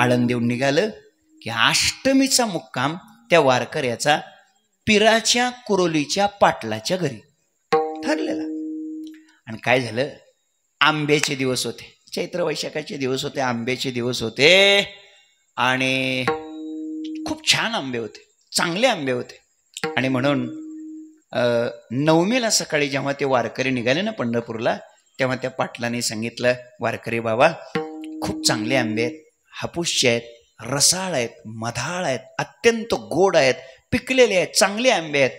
आळंदीहून निघालं की अष्टमीचा मुक्काम त्या वारकऱ्याचा पिराच्या कुरोलीच्या पाटलाच्या घरी ठरलेला. आणि काय झालं, आंब्याचे दिवस होते, चैत्र वैशाखाचे दिवस होते, आंब्याचे दिवस होते आणि खूप छान आंबे होते, चांगले आंबे होते. आणि म्हणून नवमीला सकाळी जेव्हा ते वारकरी निघाले ना पंढरपूरला, तेव्हा त्या पाटलाने सांगितलं, वारकरी बाबा खूप चांगले आंबे आहेत, हापूसचे आहेत, रसाळ आहेत, मधाळ आहेत, अत्यंत गोड आहेत, पिकलेले आहेत, चांगले आंबे आहेत.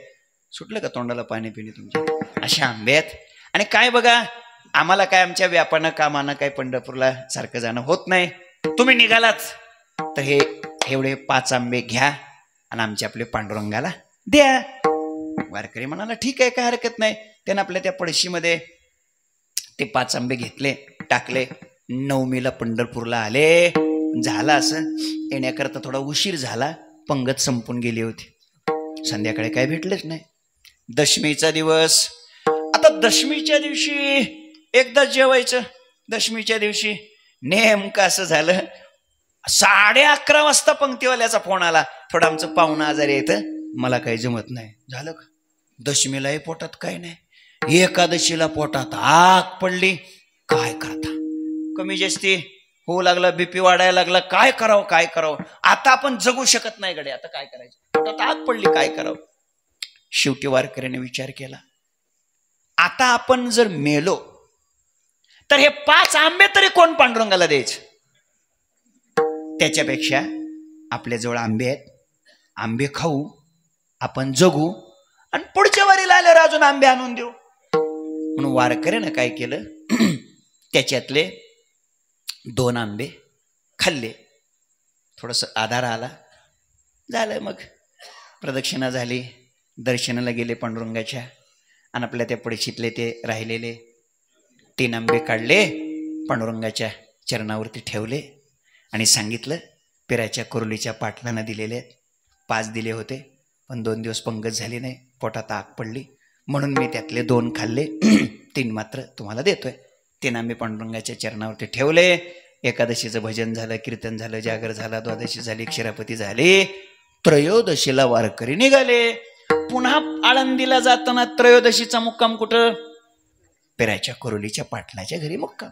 सुटलं का तोंडाला पाणी पिणे तुमच्या? अशा आंबे आहेत. आणि काय बघा, आम्हाला काय आमच्या व्यापानं कामानं काय पंढरपूरला सारखं जाणं होत नाही, तुम्ही निघालाच तर हे एवढे 5 आंबे घ्या आणि आमच्या आपले पांडुरंगाला द्या. वारकरी म्हणाला ठीक आहे, काय हरकत नाही. त्यानं आपल्या त्या पडशीमध्ये ते 5 आंबे घेतले, टाकले. नवमीला पंढरपूरला आले. झाला असं येण्याकरता थोडा उशीर झाला, पंगत संपून गेली होती, संध्याकाळी काय भेटलेच नाही. दशमीचा दिवस. आता दशमीच्या दिवशी एकदा जेवायचं. दशमीच्या दिवशी नेमकं असं झालं, 11:30 वाजता पंक्तीवाल्याचा फोन आला, थोडं आमचं पाहुणं आजारी येतं, मला काही जमत नाही. झालं का? दशमीलाही पोटात काही नाही, एकादशीला पोटात आग पडली. काय करता, कमी जास्ती होऊ लागला, बीपी वाढायला लागला. काय करावं, काय करावं, आता आपण जगू शकत नाही गडे, आता काय करायचं, पोटात आग पडली, काय करावं. शेवटी वारकऱ्याने विचार केला, आता आपण जर मेलो तर हे 5 आंबे तरी कोण पांडुरंगाला द्यायचे? त्याच्यापेक्षा आपल्याजवळ आंबे आहेत, आंबे खाऊ, आपण जगू आणि पुढच्या वारीला आल्यावर अजून आंबे आणून देऊ. म्हणून वारकऱ्यानं काय केलं, त्याच्यातले 2 आंबे खाल्ले, थोडंसं आधार आला. झालं, मग प्रदक्षिणा झाली, दर्शनाला गेले पांडुरंगाच्या. आणि आपल्या त्या पडशीतले ते राहिलेले 3 आंबे काढले, पांडुरंगाच्या चरणावरती ठेवले आणि सांगितलं, पिराच्या कुरोलीच्या पाटलानं दिलेले 5 दिले होते, पण 2 दिवस पंगत झाली नाही, पोटात आग पडली, म्हणून मी त्यातले 2 खाल्ले, 3 मात्र तुम्हाला देतोय. 3 आंबे पांडुरंगाच्या चरणावरती ठेवले. एकादशीचं भजन झालं, कीर्तन झालं, जागर झाला, द्वादशी झाली, क्षीरापती झाली. त्रयोदशीला वारकरी निघाले. पुन्हा आळंदीला जाताना त्रयोदशीचा मुक्काम कुठं? पिराच्या कुरोलीच्या पाटलाच्या घरी मुक्काम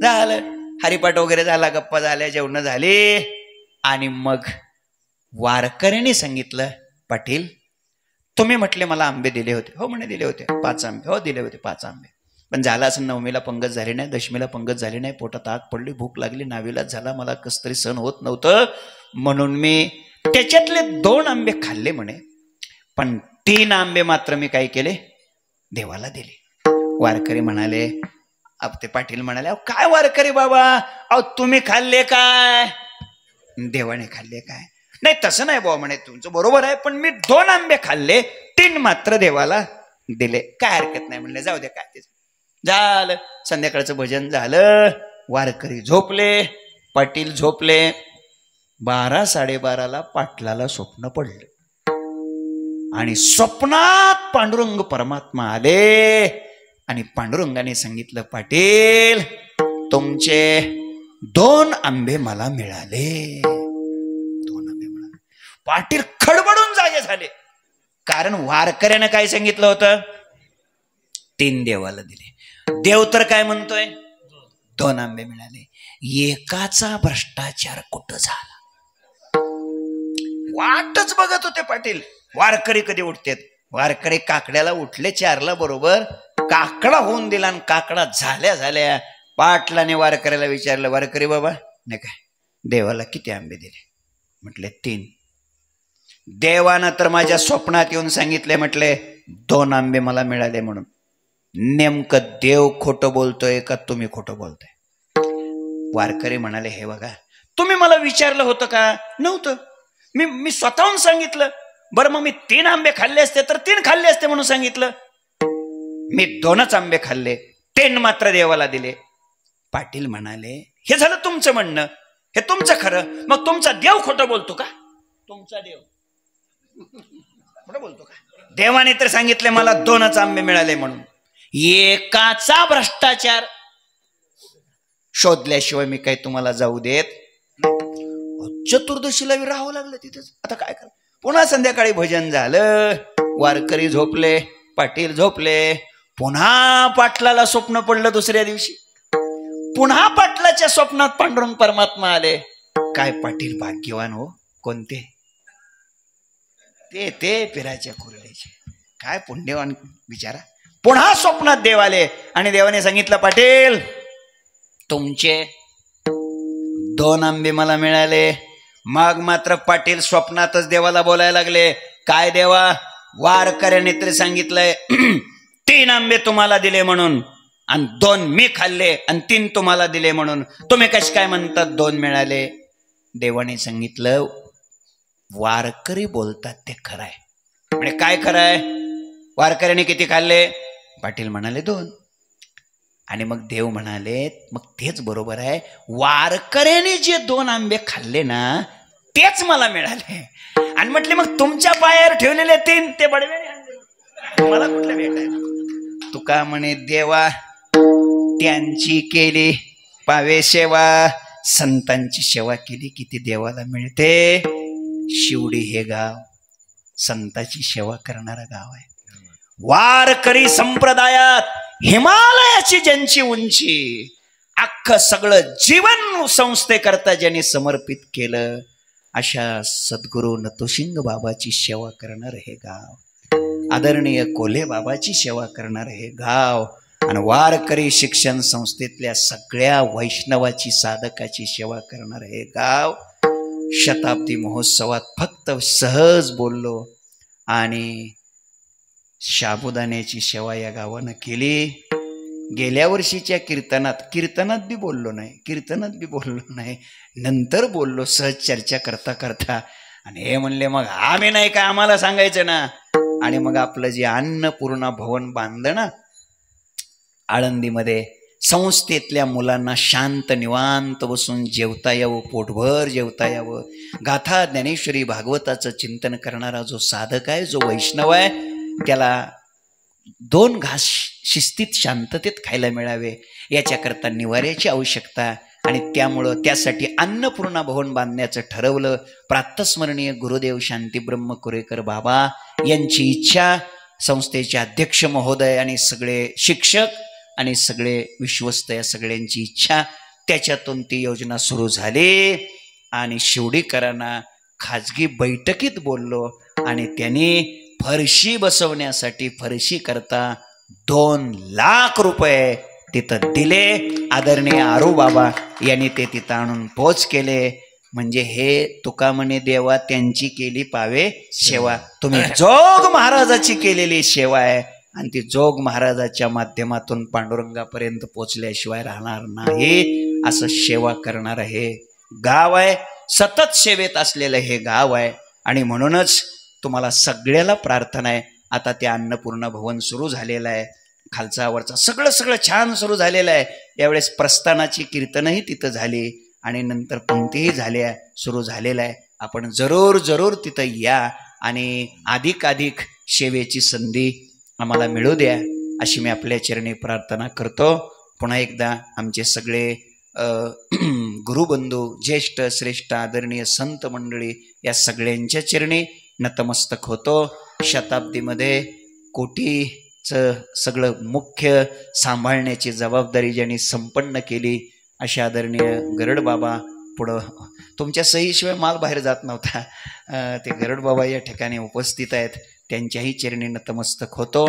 झालं. हरिपाठ वगैरे झाला, गप्पा झाल्या, जेवण झाले. आणि मग वारकऱ्याने सांगितलं, पाटील तुम्ही म्हटले मला आंबे दिले होते. हो म्हणे दिले होते 5 आंबे. हो दिले होते 5 आंबे, पण झालं असं नवमीला पंगत झाली नाही, दशमीला पंगत झाली नाही, पोटात आग पडली, भूक लागली, नावीलाच झाला, मला कस तरी सहन होत नव्हतं, म्हणून मी त्याच्यातले 2 आंबे खाल्ले म्हणे, पण 3 आंबे मात्र मी काय केले, देवाला दिले. वारकरी म्हणाले, ते पाटील म्हणाले, अहो काय वारकरी बाबा, अहो तुम्ही खाल्ले काय, देवाने खाल्ले काय? नाही तसं नाही बाबा म्हणे, तुमचं बरोबर आहे, पण मी 2 आंबे खाल्ले, 3 मात्र देवाला दिले. काय हरकत नाही म्हणले, जाऊ दे काय ते. झालं, संध्याकाळचं भजन झालं, वारकरी झोपले, पाटील झोपले. 12-12:30 पाटलाला स्वप्न पडलं आणि स्वप्नात पांडुरंग परमात्मा आले आणि पांडुरंगाने सांगितलं, पाटील तुमचे 2 आंबे मला मिळाले. 2 आंबे मिळाले. पाटील खडबडून जागे झाले, कारण वारकऱ्यानं काय सांगितलं होतं, 3 देवाला दिले. देव तर काय म्हणतोय, 2 आंबे मिळाले. एकाचा भ्रष्टाचार कुठं झाला? वाटच बघत होते पाटील, वारकरी कधी उठतेत. वारकरी काकड्याला उठले 4ला बरोबर, काकडा होऊन दिला आणि काकडा झाल्या झाल्या पाटलाने वारकऱ्याला विचारलं, वारकरी बाबा नाही काय देवाला किती आंबे दिले? म्हटले 3. देवानं तर माझ्या स्वप्नात येऊन सांगितले, म्हटले 2 आंबे मला मिळाले म्हणून. नेमकं देव खोटं बोलतोय का तुम्ही खोटं बोलताय? वारकरी म्हणाले, हे बघा तुम्ही मला विचारलं होतं का? नव्हतं, मी स्वतःहून सांगितलं. बरं मग मी 3 आंबे खाल्ले असते तर 3 खाल्ले असते म्हणून सांगितलं. मी 2च आंबे खाल्ले, 3 मात्र देवाला दिले. पाटील म्हणाले, हे झालं तुमचं म्हणणं, हे तुमचं खरं, मग तुमचा देव खोटं बोलतो का? तुमचा देव खोटं बोलतो का? देवाने तर सांगितले मला 2च आंबे मिळाले म्हणून. एकाचा भ्रष्टाचार शोधल्याशिवाय मी काही तुम्हाला जाऊ देत. चतुर्दशीला राहावं लागलं तिथेच. आता काय करा, पुन्हा संध्याकाळी भजन झालं, वारकरी झोपले, पाटील झोपले. पुन्हा पाटलाला स्वप्न पडलं दुसऱ्या दिवशी. पुन्हा पाटलाच्या स्वप्नात पांडुरंग परमात्मा आले. काय पाटील भाग्यवान हो. कोणते? ते पिराच्या कुरळीचे. काय पुण्यवान विचारा. पुन्हा स्वप्नात देव आले आणि देवाने सांगितलं, पाटील तुमचे 2 आंबे मला मिळाले. मग मात्र पाटील स्वप्नातच देवाला बोलायला लागले, काय देवा, वारकऱ्याने तरी सांगितलंय 3 आंबे तुम्हाला दिले म्हणून, आणि 2 मी खाल्ले आणि 3 तुम्हाला दिले म्हणून, तुम्ही कसे काय म्हणतात 2 मिळाले? देवाने सांगितलं, वारकरी बोलतात ते खरंय. म्हणजे काय खरंय? वारकऱ्याने किती खाल्ले? पाटील म्हणाले 2. आणि मग देव म्हणाले, मग तेच बरोबर आहे, वारकऱ्याने जे 2 आंबे खाल्ले ना तेच मला मिळाले. आणि म्हटले, मग तुमच्या पायावर ठेवलेले 3 ते बडव्याने आणले, मला कुठले भेटायला? तुका म्हणे, देवा त्यांची केली पावे सेवा, संतांची सेवा केली किती देवाला मिळते. शिवडी हे गाव संतांची सेवा करणारा गाव आहे. वारकरी संप्रदायात हिमालयाची ज्यांची उंची, अख्खं सगळं जीवन संस्थेकरता ज्यांनी समर्पित केलं, अशा सद्गुरू नतोशिंग बाबाची सेवा करणार हे गाव, आदरणीय कोल्हे बाबाची सेवा करणार हे गाव, आणि वारकरी शिक्षण संस्थेतल्या सगळ्या वैष्णवाची साधकाची सेवा करणार हे गाव. शताब्दी महोत्सवात फक्त सहज बोललो आणि साबुदाण्याची सेवा या गावानं केली. गेल्या वर्षीच्या कीर्तनात बी बोललो नाही, नंतर बोललो सहज चर्चा करता करता. आणि हे म्हणले, मग आम्ही नाही का, आम्हाला सांगायचं ना. आणि मग आपलं जे अन्नपूर्णा भवन बांधलं ना आळंदीमध्ये, संस्थेतल्या मुलांना शांत निवांत बसून जेवता यावं, पोटभर जेवता यावं, गाथा ज्ञानेश्वरी भागवताचं चिंतन करणारा जो साधक आहे, जो वैष्णव आहे, त्याला 2 घास शिस्तीत शांततेत खायला मिळावे, याच्याकरता निवाऱ्याची आवश्यकता. आणि त्यामुळं त्यासाठी अन्नपूर्णा भवन बांधण्याचं ठरवलं. प्रातस्मरणीय गुरुदेव शांतीब्रह्म कुरेकर बाबा यांची इच्छा, संस्थेचे अध्यक्ष महोदय आणि सगळे शिक्षक आणि सगळे विश्वस्त या सगळ्यांची इच्छा, त्याच्यातून ती योजना सुरू झाली. आणि शिवडीकरांना खाजगी बैठकीत बोललो आणि त्यांनी फरशी बसवण्यासाठी फरशी करता 2 लाख रुपये तिथं दिले. आदरणीय आरू बाबा यांनी ते तिथं आणून पोच केले. म्हणजे हे तुका म्हणे, देवा त्यांची केली पावे सेवा, तुम्ही जोग महाराजाची केलेली सेवा आहे, आणि ती जोग महाराजाच्या माध्यमातून पांडुरंगापर्यंत पोचल्याशिवाय राहणार नाही. असं सेवा करणारं हे गाव आहे, सतत सेवेत असलेलं हे गाव आहे. आणि म्हणूनच तुम्हाला सगळ्याला प्रार्थना आहे, आता ते अन्नपूर्णा भवन सुरू झालेलं आहे, खालचा वरचा सगळं छान सुरू झालेलं आहे. यावेळेस प्रस्थानाची कीर्तनही तिथं झाली आणि नंतर पंक्तीही झाल्या, सुरू झालेलं आहे. आपण जरूर तिथं या आणि अधिक सेवेची संधी आम्हाला मिळू द्या, अशी मी आपल्या चरणी प्रार्थना करतो. पुन्हा एकदा आमचे सगळे गुरुबंधू, ज्येष्ठ श्रेष्ठ आदरणीय संत मंडळी या सगळ्यांच्या चरणी नतमस्तक होतो. शताब्दीमध्ये कोटीचं सगळं मुख्य सांभाळण्याची जबाबदारी ज्यांनी संपन्न केली, अशा आदरणीय गरड बाबा, पुढं तुमच्या सहीशिवाय माल बाहेर जात नव्हता, ते गरड बाबा या ठिकाणी उपस्थित आहेत, त्यांच्याही चरणी नतमस्तक होतो.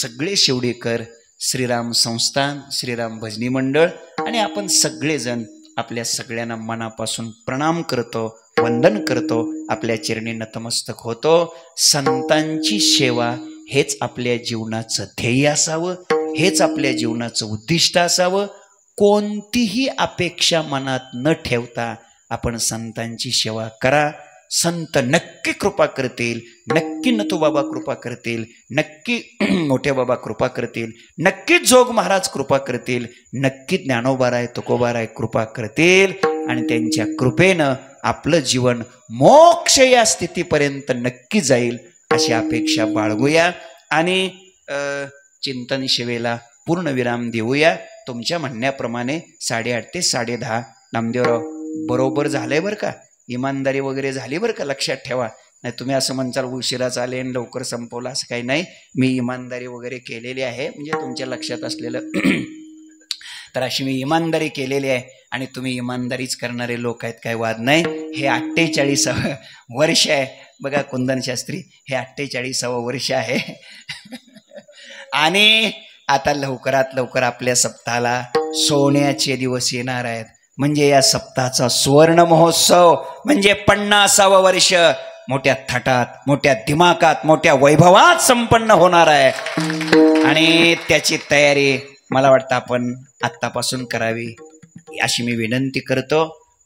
सगळे शिवडीकर, श्रीराम संस्थान, श्रीराम भजनी मंडळ आणि आपण सगळेजण आपल्या सगळ्यांना मनापासून प्रणाम करतो, वंदन करतो, आपल्या चरणी नतमस्तक होतो. संतांची सेवा हेच आपल्या जीवनाचं ध्येय असावं, हेच आपल्या जीवनाचं उद्दिष्ट असावं. कोणतीही अपेक्षा मनात न ठेवता आपण संतांची सेवा करा. संत नक्की कृपा करतील, नक्की नथुबाबा कृपा करतील, नक्की मोठे बाबा कृपा करतील, नक्कीच जोग महाराज कृपा करतील, नक्की ज्ञानोबाराय तुकोबाराय कृपा करतील. आणि त्यांच्या कृपेनं आपलं जीवन मोक्ष या स्थितीपर्यंत नक्की जाईल, अशी अपेक्षा बाळगूया आणि चिंतन सेवेला पूर्णविराम देऊया. तुमच्या म्हणण्याप्रमाणे 8:30 ते 10:30 नामदेवराव बरोबर झालंय बरं का, इमानदारी वगैरे झाली बरं का, लक्षात ठेवा. नाही तुम्ही असं म्हणचाल उशिरा चालेल लवकर संपवलं असं काही नाही. मी इमानदारी वगैरे केलेली आहे, म्हणजे तुमच्या लक्षात असलेलं तर अशी मी इमानदारी केलेली आहे आणि तुम्ही इमानदारीच करणारे लोक आहेत, काही वाद नाही. हे 48वं वर्ष आहे बघा कुंदन शास्त्री, हे 48वं वर्ष आहे आणि आता लवकरात लवकर आपल्या सप्ताहाला सोन्याचे दिवस येणार आहेत. म्हणजे या सप्ताहाचा सुवर्ण महोत्सव म्हणजे 50वं वर्ष मोठ्या थाटात, मोठ्या दिमाकात, मोठ्या वैभवात संपन्न होणार आहे आणि त्याची तयारी मला वाटतं आपण आत्तापासून करावी अशी मी विनंती करतो.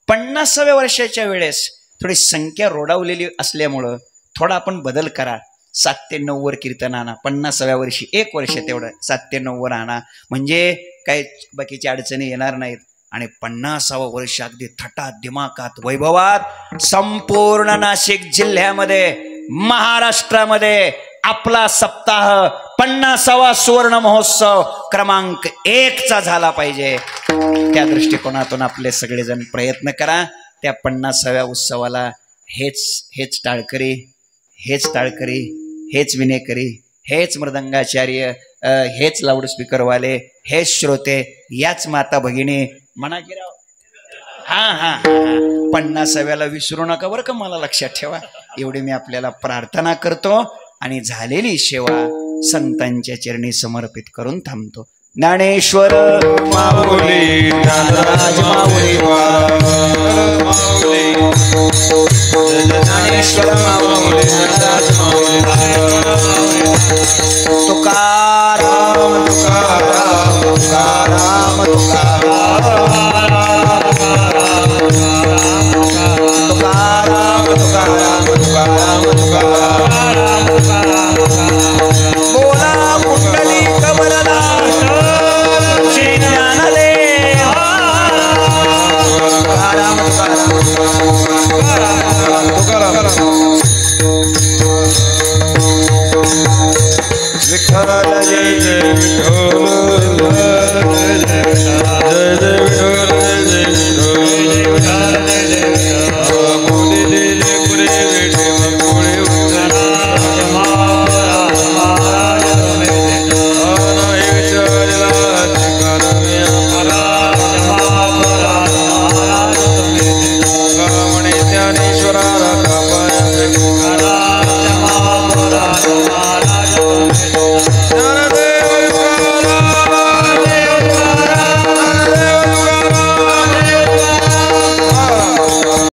50व्या वर्षाच्या वेळेस थोडी संख्या रोडावलेली असल्यामुळं थोडा आपण बदल करा. 7 ते 9 वर कीर्तन आणा. 50व्या वर्षी 1 वर्ष तेवढं 7 ते 9 वर आणा, म्हणजे काही बाकीच्या अडचणी येणार नाहीत. आणि 50वं वर्ष अगदी थटात दिमाकात वैभवात संपूर्ण नाशिक जिल्ह्यामध्ये महाराष्ट्रामध्ये आपला सप्ताह 50वा सुवर्ण महोत्सव क्रमांक 1चा झाला पाहिजे. त्या दृष्टिकोनातून आपले सगळेजण प्रयत्न करा. त्या 50व्या उत्सवाला हेच टाळकरी, हेच विनेकरी, हेच मृदंगाचार्य, हेच लाऊडस्पीकरवाले, हेच श्रोते, याच माता भगिनी म्हणा की राव. हा 50व्याला विसरू नका बरं का, मला लक्षात ठेवा. एवढी मी आपल्याला प्रार्थना करतो आणि झालेली सेवा संतांच्या चरणी समर्पित करून थांबतो. ज्ञानेश्वर माऊली ज्ञानराज माऊली ज्ञानेश्वर माऊली ज्ञानराज माऊली तुकाराम तुकाराम तुकाराम तुकाराम तुकाराम तुकाराम तुकाराम बोला कुंडली कमलला श्री ज्ञानदेव तुकाराम विठ्ठल जय जय विठ्ठल जय जय